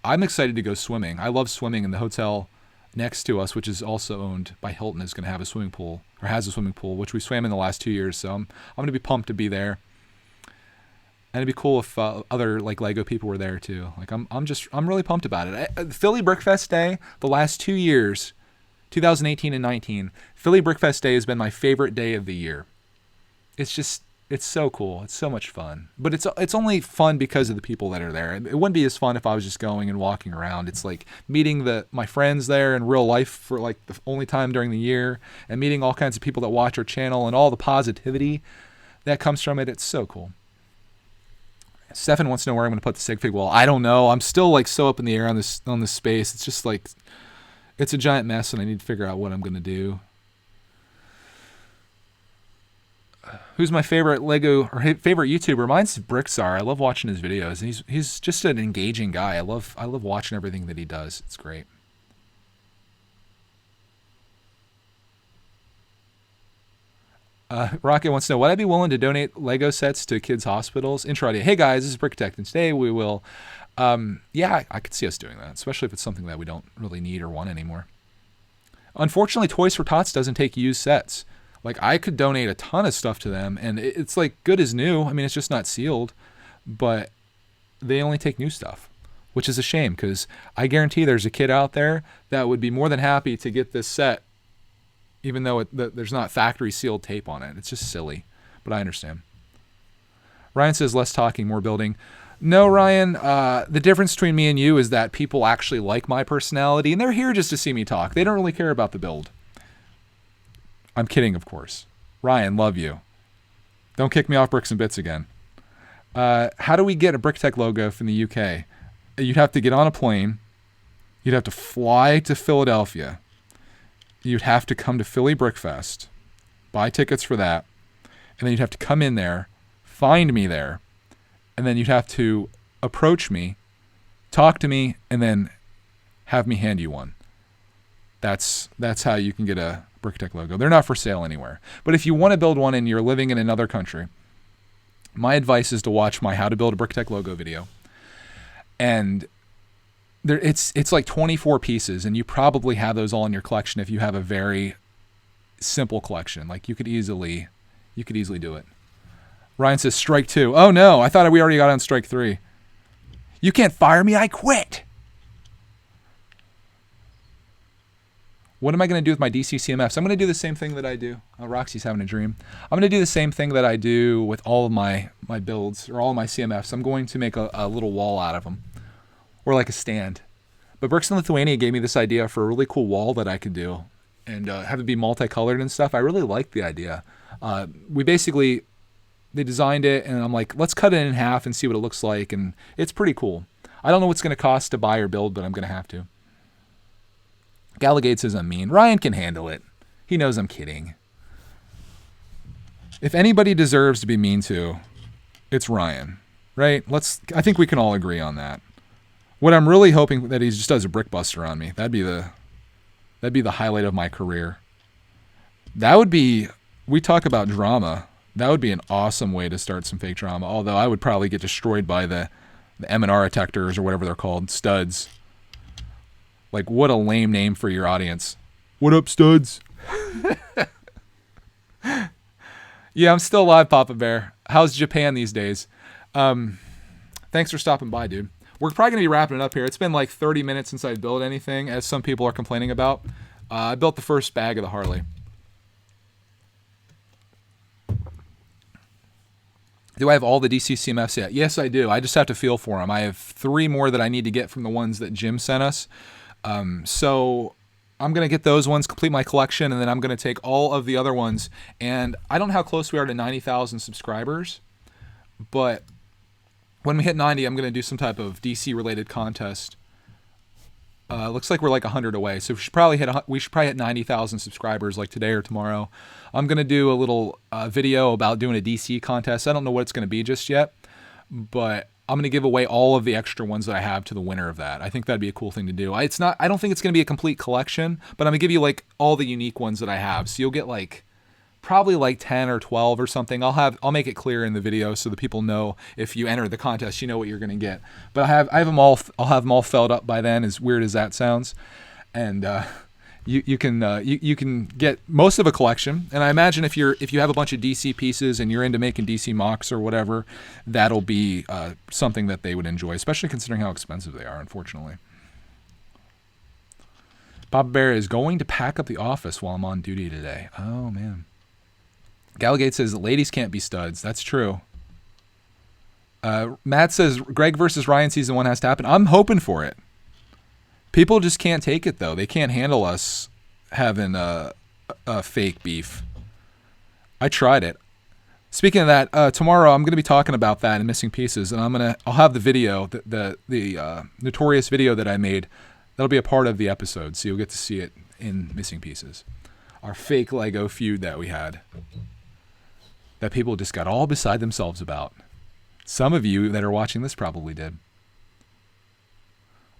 excited to go swimming. I love swimming, and the hotel next to us, which is also owned by Hilton, is going to have a swimming pool, or has a swimming pool, which we swam in the last 2 years. So I'm going to be pumped to be there. And it'd be cool if other like Lego people were there too. Like I'm really pumped about it. Philly Brickfest Day, the last 2 years, 2018 and 19, Philly Brickfest Day has been my favorite day of the year. It's so cool. It's so much fun. But it's only fun because of the people that are there. It wouldn't be as fun if I was just going and walking around. It's like meeting my friends there in real life for like the only time during the year, and meeting all kinds of people that watch our channel and all the positivity that comes from it. It's so cool. Stefan wants to know where I'm going to put the sig fig wall. I don't know. I'm still like so up in the air on this space. It's just like it's a giant mess, and I need to figure out what I'm going to do. Who's my favorite Lego or favorite YouTuber? Mine's Bricksar. I love watching his videos. And he's just an engaging guy. I love watching everything that he does. It's great. Rocket wants to know, would I be willing to donate Lego sets to kids' hospitals? Intro idea. Hey guys, this is Bricktech, and today we will. Yeah, I could see us doing that, especially if it's something that we don't really need or want anymore. Unfortunately, Toys for Tots doesn't take used sets. Like, I could donate a ton of stuff to them, and it's like good as new. I mean, it's just not sealed, but they only take new stuff, which is a shame because I guarantee there's a kid out there that would be more than happy to get this set, even though there's not factory sealed tape on it. It's just silly, but I understand. Ryan says less talking, more building. No, Ryan, the difference between me and you is that people actually like my personality, and they're here just to see me talk. They don't really care about the build. I'm kidding, of course. Ryan, love you. Don't kick me off Bricks and Bits again. How do we get a BrickTech logo from the UK? You'd have to get on a plane. You'd have to fly to Philadelphia. You'd have to come to Philly Brickfest, buy tickets for that, and then you'd have to come in there, find me there, and then you'd have to approach me, talk to me, and then have me hand you one. That's how you can get a BrickTech logo. They're not for sale anywhere. But if you want to build one and you're living in another country, my advice is to watch my How to Build a BrickTech Logo video. And it's like 24 pieces, and you probably have those all in your collection if you have a very simple collection. Like you could easily do it. Ryan says strike 2. Oh no, I thought we already got on strike 3. You can't fire me, I quit. What am I going to do with my DC CMFs? I'm going to do the same thing that I do. Oh, Roxy's having a dream. I'm going to do the same thing that I do with all of my builds, or all of my CMFs. I'm going to make a little wall out of them, or like a stand. But Bricks in Lithuania gave me this idea for a really cool wall that I could do, and have it be multicolored and stuff. I really like the idea. They designed it, and I'm like, let's cut it in half and see what it looks like, and it's pretty cool. I don't know what's going to cost to buy or build, but I'm going to have to. Gallagate says I'm mean. Ryan can handle it. He knows I'm kidding. If anybody deserves to be mean to, it's Ryan, right? I think we can all agree on that. What I'm really hoping that he just does a brickbuster on me. That'd be the highlight of my career. We talk about drama. That would be an awesome way to start some fake drama. Although I would probably get destroyed by the M&R detectors or whatever they're called, studs. Like, what a lame name for your audience. What up, studs? Yeah, I'm still alive, Papa Bear. How's Japan these days? Thanks for stopping by, dude. We're probably going to be wrapping it up here. It's been like 30 minutes since I've built anything, as some people are complaining about. I built the first bag of the Harley. Do I have all the DC CMFs yet? Yes, I do. I just have to feel for them. I have 3 more that I need to get from the ones that Jim sent us. So I'm going to get those ones, complete my collection, and then I'm going to take all of the other ones. And I don't know how close we are to 90,000 subscribers, but when we hit 90, I'm going to do some type of DC-related contest. Looks like we're like 100 away, so we should probably hit 90,000 subscribers like today or tomorrow. I'm going to do a little video about doing a DC contest. I don't know what it's going to be just yet, but I'm going to give away all of the extra ones that I have to the winner of that. I think that'd be a cool thing to do. I don't think it's going to be a complete collection, but I'm going to give you like all the unique ones that I have. So you'll get like probably like 10 or 12 or something. I'll make it clear in the video so that people know if you enter the contest, you know what you're going to get. But I'll have them all filled up by then, as weird as that sounds. And you can get most of a collection. And I imagine if you have a bunch of DC pieces and you're into making DC mocks or whatever, that'll be something that they would enjoy, especially considering how expensive they are, unfortunately. Papa Bear is going to pack up the office while I'm on duty today. Oh, man. Gallagate says ladies can't be studs. That's true. Matt says Greg versus Ryan season 1 has to happen. I'm hoping for it. People just can't take it, though. They can't handle us having a fake beef. I tried it. Speaking of that, tomorrow I'm going to be talking about that in Missing Pieces, and I'll have the video, the notorious video that I made. That'll be a part of the episode, so you'll get to see it in Missing Pieces. Our fake Lego feud that we had, that people just got all beside themselves about. Some of you that are watching this probably did.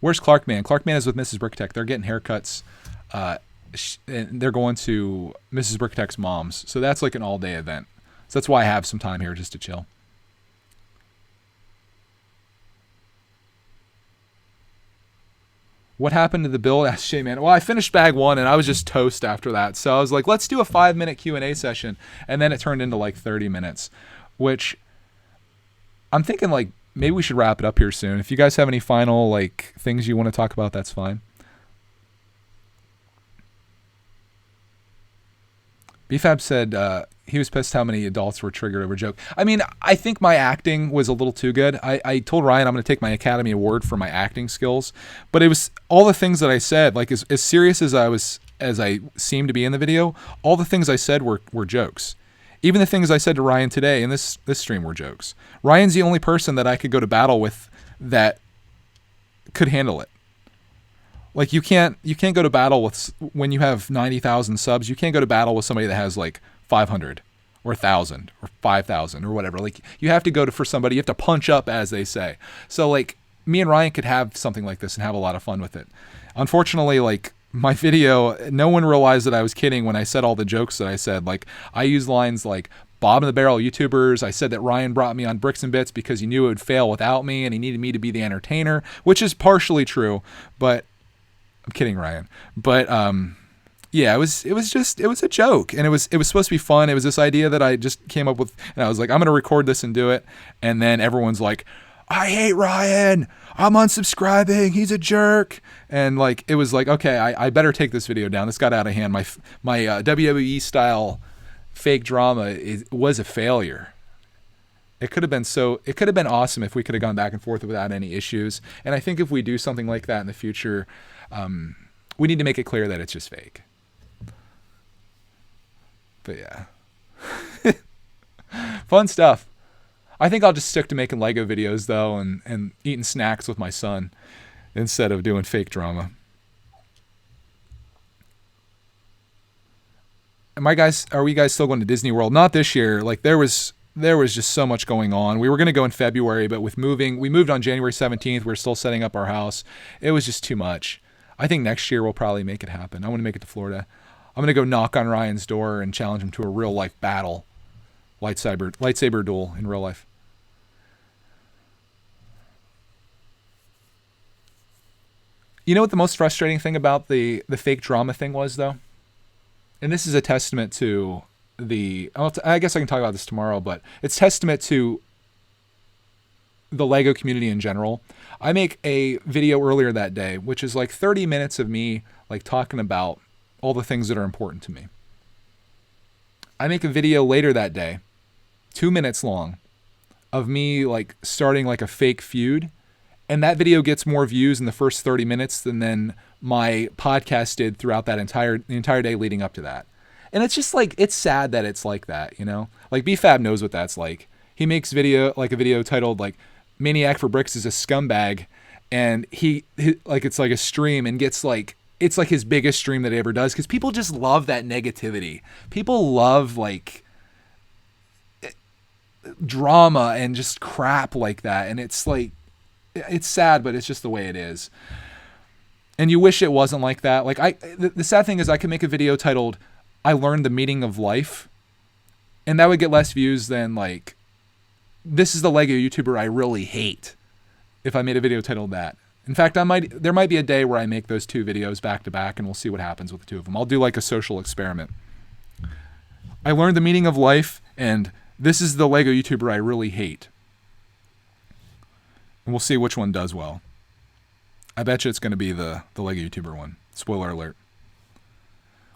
Where's Clarkman? Clarkman is with Mrs. BrickTech. They're getting haircuts. And they're going to Mrs. BrickTech's mom's. So that's like an all-day event. So that's why I have some time here just to chill. What happened to the build? Asked Shay Man. Well, I finished bag 1 and I was just toast after that. So I was like, let's do a 5-minute Q&A session. And then it turned into like 30 minutes, which I'm thinking like maybe we should wrap it up here soon. If you guys have any final like things you want to talk about, that's fine. BFAB said he was pissed how many adults were triggered over a joke. I mean, I think my acting was a little too good. I told Ryan I'm going to take my Academy Award for my acting skills, but it was all the things that I said, like as serious as I seemed to be in the video, all the things I said were jokes. Even the things I said to Ryan today in this stream were jokes. Ryan's the only person that I could go to battle with that could handle it. Like you can't go to battle with, when you have 90,000 subs, you can't go to battle with somebody that has like 500 or 1,000 or 5,000 or whatever. Like you have to go for somebody, you have to punch up, as they say. So like me and Ryan could have something like this and have a lot of fun with it. Unfortunately, like my video, no one realized that I was kidding when I said all the jokes that I said. Like I used lines like Bob and the Barrel YouTubers. I said that Ryan brought me on Bricks and Bits because he knew it would fail without me and he needed me to be the entertainer, which is partially true, but I'm kidding, Ryan. But yeah, it was a joke, and it was supposed to be fun. It was this idea that I just came up with, and I was like, I'm gonna record this and do it. And then everyone's like, I hate Ryan. I'm unsubscribing. He's a jerk. And like it was like, okay, I better take this video down. This got out of hand. My WWE style fake drama was a failure. It could have been awesome if we could have gone back and forth without any issues. And I think if we do something like that in the future, we need to make it clear that it's just fake. But yeah. Fun stuff. I think I'll just stick to making Lego videos though, and eating snacks with my son instead of doing fake drama. Are we guys still going to Disney World? Not this year. Like there was just so much going on. We were going to go in February, but we moved on January 17th. We're still setting up our house. It was just too much. I think next year we'll probably make it happen. I want to make it to Florida. I'm going to go knock on Ryan's door and challenge him to a real life battle. Lightsaber duel in real life. You know what the most frustrating thing about the fake drama thing was, though? And this is a testament to I guess I can talk about this tomorrow, but it's testament to the Lego community in general. I make a video earlier that day, which is like 30 minutes of me like talking about all the things that are important to me. I make a video later that day, 2 minutes long, of me like starting like a fake feud. And that video gets more views in the first 30 minutes than my podcast did throughout the entire day leading up to that. And it's just like, it's sad that it's like that, you know? Like BFAB knows what that's like. He makes a video titled like Maniac for Bricks is a Scumbag. And he like, it's like a stream and gets like, it's like his biggest stream that he ever does. Cause people just love that negativity. People love like drama and just crap like that. And it's like, it's sad, but it's just the way it is. And you wish it wasn't like that. Like the sad thing is I could make a video titled I learned the meaning of life, and that would get less views than like, this is the Lego YouTuber I really hate, if I made a video titled that. In fact, there might be a day where I make those two videos back to back and we'll see what happens with the two of them. I'll do like a social experiment. I learned the meaning of life, and this is the Lego YouTuber I really hate. And we'll see which one does well. I bet you it's going to be the Lego YouTuber one. Spoiler alert.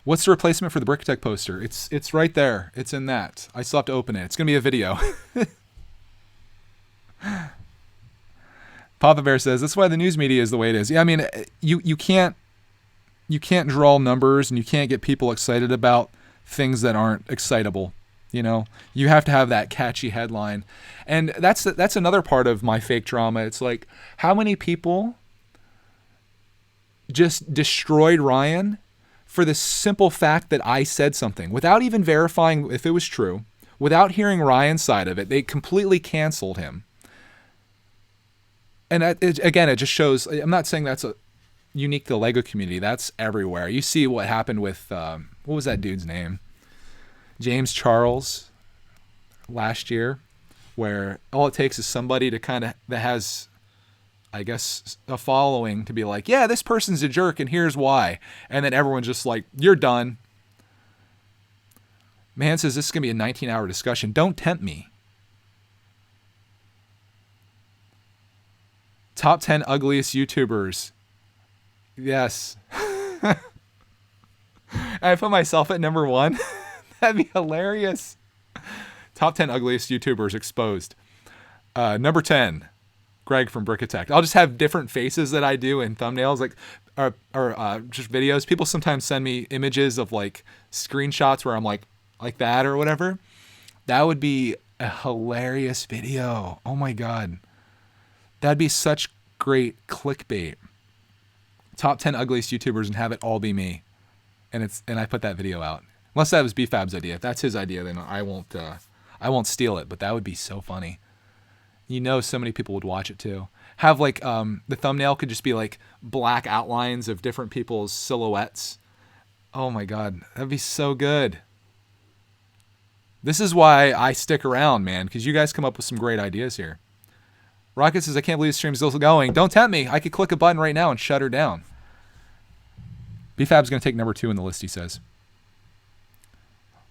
What's the replacement for the Brickatech poster? It's right there. It's in that. I still have to open it. It's going to be a video. Papa Bear says, that's why the news media is the way it is. Yeah, I mean, you can't draw numbers, and you can't get people excited about things that aren't excitable. You know, you have to have that catchy headline. And that's another part of my fake drama. It's like, how many people just destroyed Ryan for the simple fact that I said something without even verifying if it was true, without hearing Ryan's side of it. They completely canceled him. And it just shows, I'm not saying that's unique to the Lego community. That's everywhere. You see what happened with, what was that dude's name? James Charles last year, where all it takes is somebody to that has, I guess, a following to be like, yeah, this person's a jerk and here's why. And then everyone's just like, you're done. Man says this is going to be a 19-hour discussion. Don't tempt me. Top 10 ugliest YouTubers. Yes. I put myself at number 1. That'd be hilarious. Top 10 ugliest YouTubers exposed. Number 10, Greg from Brick Attack. I'll just have different faces that I do in thumbnails, like or just videos. People sometimes send me images of like screenshots where I'm like that or whatever. That would be a hilarious video. Oh my God. That'd be such great clickbait. Top 10 ugliest YouTubers and have it all be me. And I put that video out. Unless that was BFAB's idea. If that's his idea, then I won't steal it, but that would be so funny. You know, so many people would watch it too. Have like the thumbnail could just be like black outlines of different people's silhouettes. Oh my God, that'd be so good. This is why I stick around, man, because you guys come up with some great ideas here. Rocket says, I can't believe the stream's still going. Don't tempt me. I could click a button right now and shut her down. BFAB's going to take number 2 in the list, he says.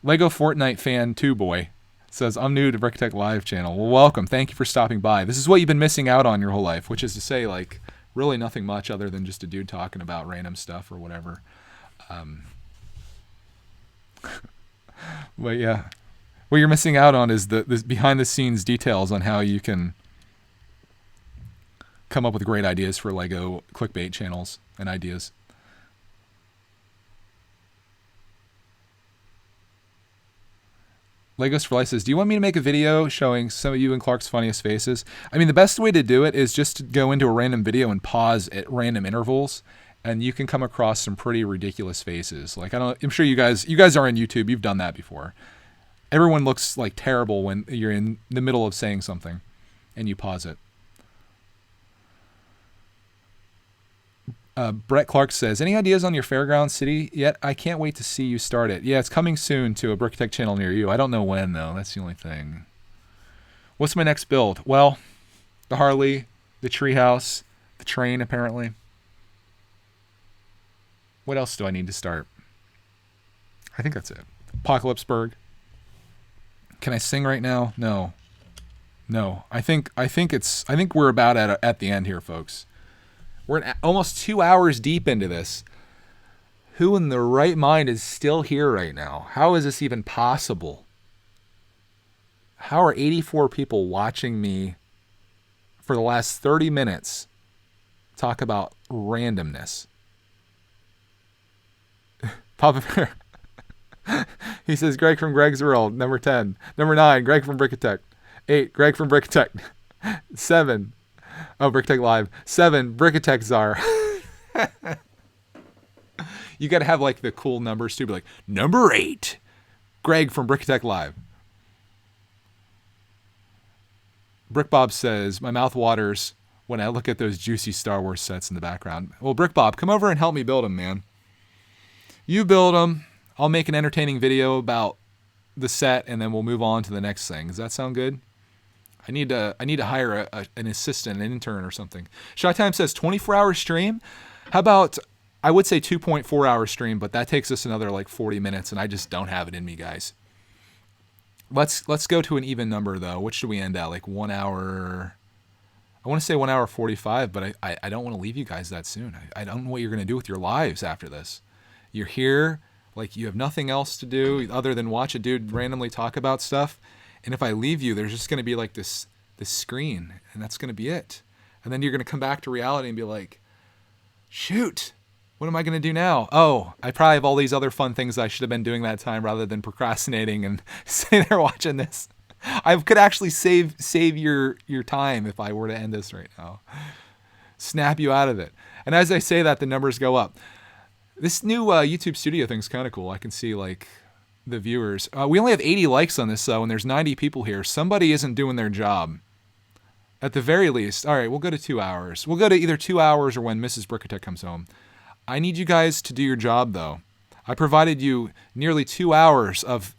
Lego Fortnite fan 2 boy says, I'm new to Brick Tech Live channel. Well, welcome. Thank you for stopping by. This is what you've been missing out on your whole life, which is to say, like, really nothing much other than just a dude talking about random stuff or whatever. But yeah, what you're missing out on is the behind-the-scenes details on how you can come up with great ideas for Lego clickbait channels and ideas. Legos for Life says, do you want me to make a video showing some of you and Clark's funniest faces? I mean, the best way to do it is just to go into a random video and pause at random intervals, and you can come across some pretty ridiculous faces. Like, I'm sure you guys are on YouTube. You've done that before. Everyone looks like terrible when you're in the middle of saying something and you pause it. Brett Clark says, any ideas on your fairground city yet? I can't wait to see you start it. Yeah, it's coming soon to a Brick Tech channel near you. I don't know when, though. That's the only thing. What's my next build? Well, the Harley, the treehouse, the train, apparently. What else do I need to start? I think that's it. Apocalypseburg. Can I sing right now? No. I think we're about at the end here, folks. We're almost 2 hours deep into this. Who in the right mind is still here right now? How is this even possible? How are 84 people watching me for the last 30 minutes talk about randomness? Papa Bear. He says, Greg from Greg's World, number 10. Number 9, Greg from Brickatech. 8, Greg from Brickatech. 7, Brick Tech Live. 7, Brickatech Czar. You got to have like the cool numbers too. Be like, number 8, Greg from Brickatech Live. Brick Bob says, my mouth waters when I look at those juicy Star Wars sets in the background. Well, Brick Bob, come over and help me build them, man. You build them. I'll make an entertaining video about the set, and then we'll move on to the next thing. Does that sound good? I need to hire an assistant, an intern or something. Shy Time says 24-hour stream. How about, I would say 2.4 hour stream, but that takes us another like 40 minutes, and I just don't have it in me, guys. Let's go to an even number though. Which should we end at? Like 1 hour. I want to say 1 hour 45, but I don't want to leave you guys that soon. I don't know what you're going to do with your lives after this. You're here, like you have nothing else to do other than watch a dude randomly talk about stuff. And if I leave you, there's just going to be like this screen, and that's going to be it. And then you're going to come back to reality and be like, shoot, what am I going to do now? Oh, I probably have all these other fun things I should have been doing that time rather than procrastinating and sitting there watching this. I could actually save your time if I were to end this right now. Snap you out of it. And as I say that, the numbers go up. This new YouTube studio thing's kind of cool. I can see like the viewers. We only have 80 likes on this though, and there's 90 people here. Somebody isn't doing their job. At the very least. All right, we'll go to 2 hours. We'll go to either 2 hours or when Mrs. Brickatech comes home. I need you guys to do your job though. I provided you nearly 2 hours of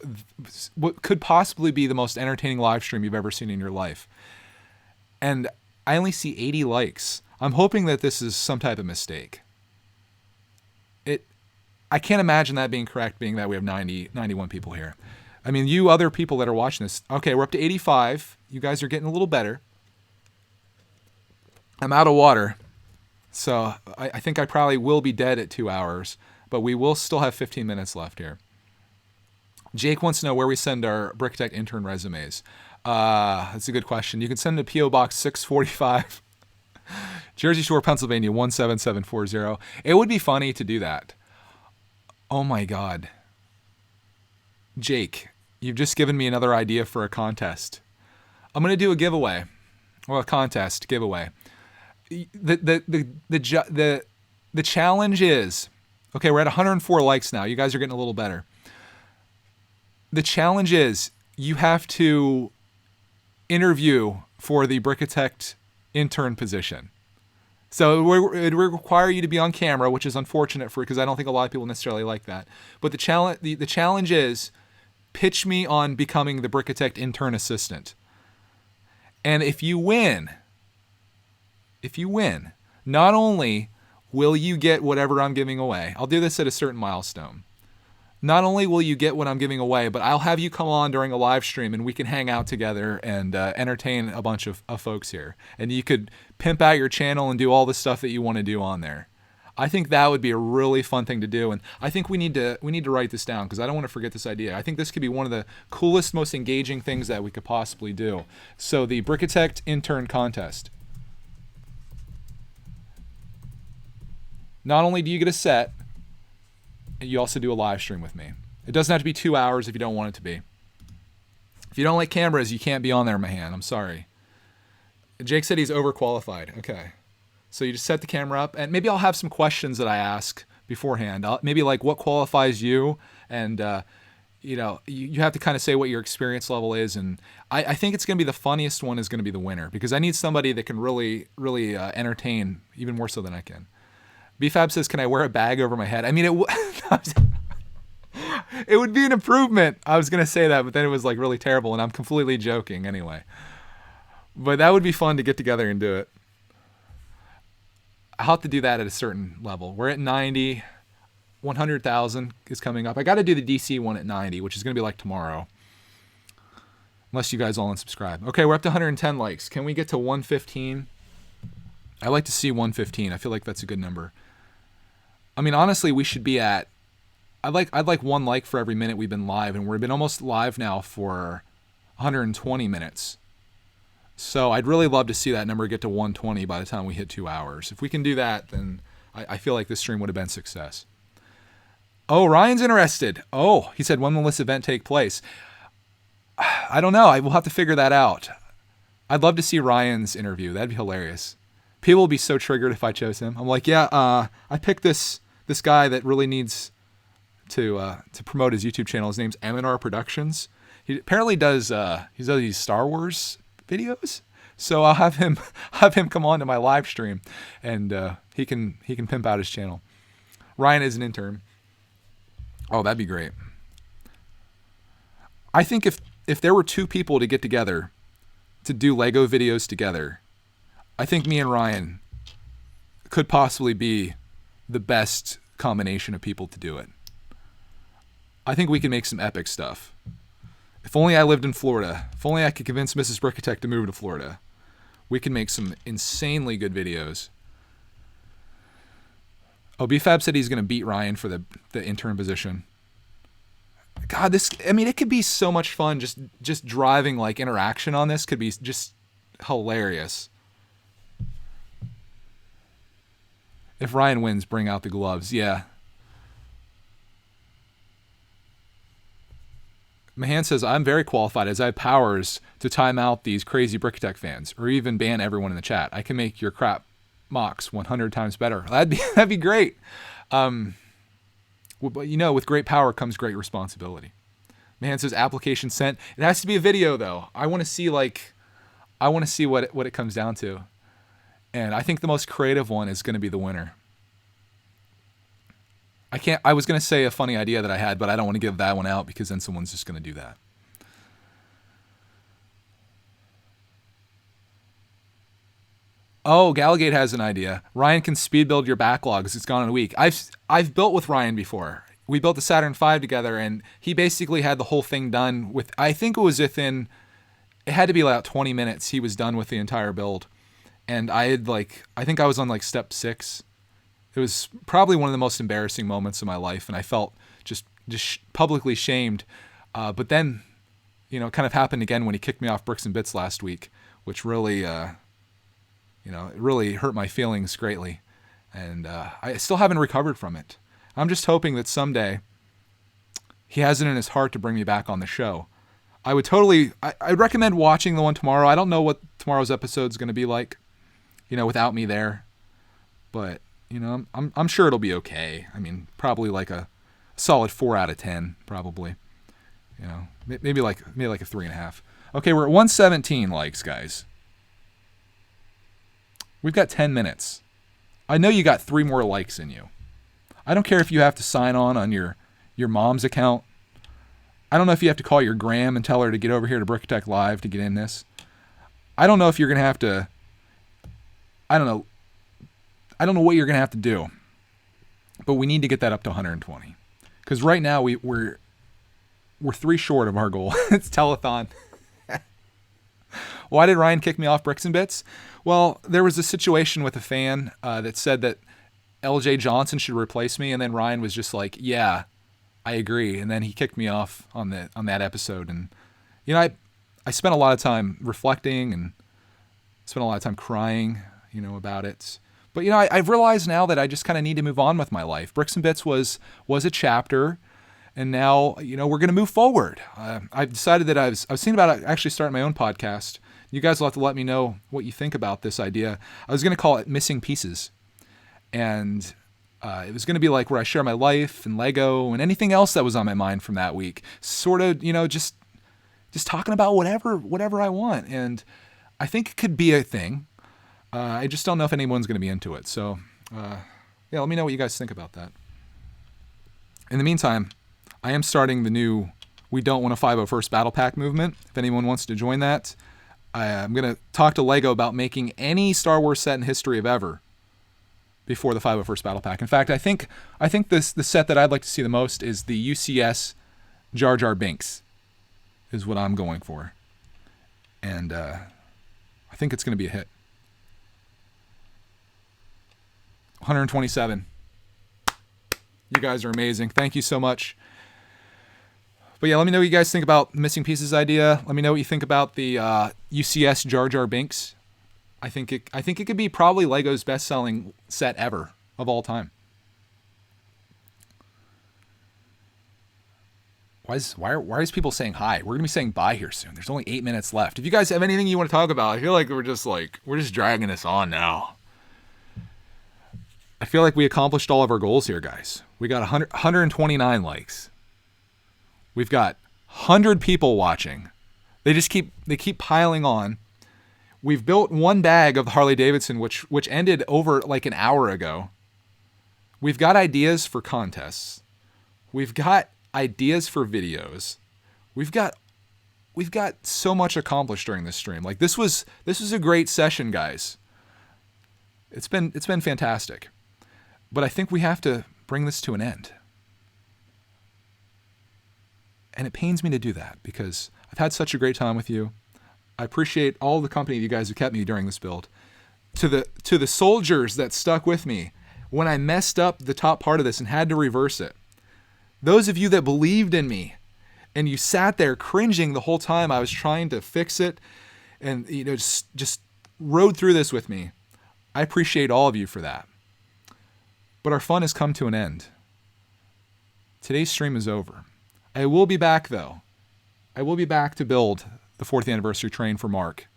what could possibly be the most entertaining live stream you've ever seen in your life. And I only see 80 likes. I'm hoping that this is some type of mistake. I can't imagine that being correct, being that we have 91 people here. I mean, you other people that are watching this, okay, we're up to 85. You guys are getting a little better. I'm out of water. So I think I probably will be dead at 2 hours, but we will still have 15 minutes left here. Jake wants to know where we send our Brickitect intern resumes. That's a good question. You can send them to P.O. Box 645, Jersey Shore, Pennsylvania 17740. It would be funny to do that. Oh my God. Jake, you've just given me another idea for a contest. I'm going to do a giveaway. Well, a contest giveaway. The challenge is, okay, we're at 104 likes now. You guys are getting a little better. The challenge is you have to interview for the Brickitect intern position. So it would require you to be on camera, which is unfortunate because I don't think a lot of people necessarily like that. But the challenge is pitch me on becoming the Brickitect intern assistant. And if you win, not only will you get whatever I'm giving away, I'll do this at a certain milestone. Not only will you get what I'm giving away, but I'll have you come on during a live stream and we can hang out together and entertain a bunch of folks here. And you could pimp out your channel and do all the stuff that you want to do on there. I think that would be a really fun thing to do. And I think we need to write this down because I don't want to forget this idea. I think this could be one of the coolest, most engaging things that we could possibly do. So the Brickitect intern contest. Not only do you get a set, you also do a live stream with me. It doesn't have to be 2 hours if you don't want it to be. If you don't like cameras, you can't be on there, my hand. I'm sorry. Jake said he's overqualified. Okay. So you just set the camera up, and maybe I'll have some questions that I ask beforehand. Maybe like what qualifies you, and you have to kind of say what your experience level is. And I think it's going to be the funniest one is going to be the winner because I need somebody that can really, really entertain even more so than I can. BFAB says, can I wear a bag over my head? I mean, it would be an improvement. I was going to say that, but then it was like really terrible, and I'm completely joking anyway. But that would be fun to get together and do it. I'll have to do that at a certain level. We're at 90. 100,000 is coming up. I got to do the DC one at 90, which is going to be like tomorrow. Unless you guys all unsubscribe. Okay, we're up to 110 likes. Can we get to 115? I like to see 115. I feel like that's a good number. I mean, honestly, we should be at... I'd like 1 like for every minute we've been live, and we've been almost live now for 120 minutes. So I'd really love to see that number get to 120 by the time we hit 2 hours. If we can do that, then I feel like this stream would have been a success. Oh, Ryan's interested. Oh, he said, when will this event take place? I don't know. I will have to figure that out. I'd love to see Ryan's interview. That'd be hilarious. People will be so triggered if I chose him. I'm like, yeah, I picked this guy that really needs to promote his YouTube channel. His name's Aminar Productions. He apparently does these Star Wars videos. So I'll have him come on to my live stream, and he can pimp out his channel. Ryan is an intern. Oh, that'd be great. I think if there were 2 people to get together to do Lego videos together, I think me and Ryan could possibly be the best combination of people to do it. I think we can make some epic stuff. If only I lived in Florida. If only I could convince Mrs. Brickitect to move to Florida. We can make some insanely good videos. Oh, BFAB said he's going to beat Ryan for the intern position. God, it could be so much fun. Just driving like interaction on this could be just hilarious. If Ryan wins, bring out the gloves. Yeah. Mahan says, I'm very qualified as I have powers to time out these crazy Brickitect fans or even ban everyone in the chat. I can make your crap mocks 100 times better. That'd be great. But with great power comes great responsibility. Mahan says, application sent. It has to be a video though. I want to see what it comes down to. And I think the most creative one is going to be the winner. I was going to say a funny idea that I had, but I don't want to give that one out because then someone's just going to do that. Oh, Galligate has an idea. Ryan can speed build your backlogs. It's gone in a week. I've built with Ryan before. We built the Saturn V together, and he basically had the whole thing done with, I think it was it had to be about 20 minutes. He was done with the entire build. And I think I was on step 6. It was probably one of the most embarrassing moments of my life, and I felt just publicly shamed. But then, it kind of happened again when he kicked me off Bricks and Bits last week, which really, it really hurt my feelings greatly. And I still haven't recovered from it. I'm just hoping that someday he has it in his heart to bring me back on the show. I would recommend watching the one tomorrow. I don't know what tomorrow's episode is going to be like, without me there. But, I'm sure it'll be okay. I mean, probably like a solid 4 out of 10, probably. Maybe like a 3.5. Okay, we're at 117 likes, guys. We've got 10 minutes. I know you got 3 more likes in you. I don't care if you have to sign on your mom's account. I don't know if you have to call your gram and tell her to get over here to Brickatech Live to get in this. I don't know if you're going to have to... I don't know what you're going to have to do. But we need to get that up to 120. Because right now we're 3 short of our goal. It's telethon. Why did Ryan kick me off Bricks and Bits? Well, there was a situation with a fan that said that LJ Johnson should replace me, and then Ryan was just like, "Yeah, I agree," and then he kicked me off on that episode. And I spent a lot of time reflecting and spent a lot of time crying, about it. But I've realized now that I just kind of need to move on with my life. Bricks and Bits was a chapter. And now, we're going to move forward. I've decided that I was thinking about actually starting my own podcast. You guys will have to let me know what you think about this idea. I was going to call it Missing Pieces. And it was going to be like where I share my life and Lego and anything else that was on my mind from that week. Sort of, just talking about whatever I want. And I think it could be a thing. I just don't know if anyone's going to be into it. So, let me know what you guys think about that. In the meantime, I am starting the new We Don't Want a 501st Battle Pack movement. If anyone wants to join that, I'm going to talk to LEGO about making any Star Wars set in history of ever before the 501st Battle Pack. In fact, I think the set that I'd like to see the most is the UCS Jar Jar Binks is what I'm going for. And I think it's going to be a hit. 127. You guys are amazing. Thank you so much. But yeah, let me know what you guys think about the Missing Pieces idea. Let me know what you think about the UCS Jar Jar Binks. I think it could be probably LEGO's best-selling set ever of all time. Why is people saying hi? We're gonna be saying bye here soon. There's only 8 minutes left. If you guys have anything you want to talk about, I feel like we're just dragging this on now. I feel like we accomplished all of our goals here, guys. We got 129 likes. We've got 100 people watching. They keep piling on. We've built one bag of the Harley Davidson, which ended over like an hour ago. We've got ideas for contests. We've got ideas for videos. We've got so much accomplished during this stream. Like this was a great session, guys. It's been fantastic. But I think we have to bring this to an end. And it pains me to do that because I've had such a great time with you. I appreciate all the company you guys have kept me during this build. To the soldiers that stuck with me when I messed up the top part of this and had to reverse it. Those of you that believed in me and you sat there cringing the whole time I was trying to fix it and just rode through this with me. I appreciate all of you for that. But our fun has come to an end. Today's stream is over. I will be back, though. I will be back to build the 4th anniversary train for Mark.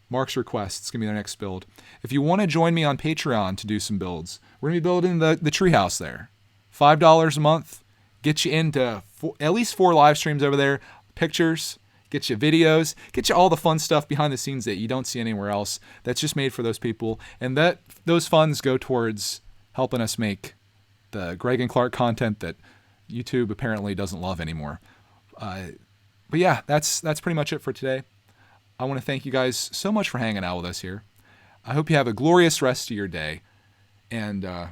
Mark's request. It's going to be their next build. If you want to join me on Patreon to do some builds, we're going to be building the treehouse there. $5 a month. Get you into at least 4 live streams over there. Pictures. Get you videos. Get you all the fun stuff behind the scenes that you don't see anywhere else. That's just made for those people. And those funds go towards helping us make the Greg and Clark content that YouTube apparently doesn't love anymore. But yeah, that's pretty much it for today. I want to thank you guys so much for hanging out with us here. I hope you have a glorious rest of your day. And I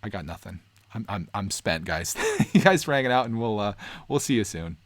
got nothing. I'm spent, guys. You guys for hanging out, and we'll see you soon.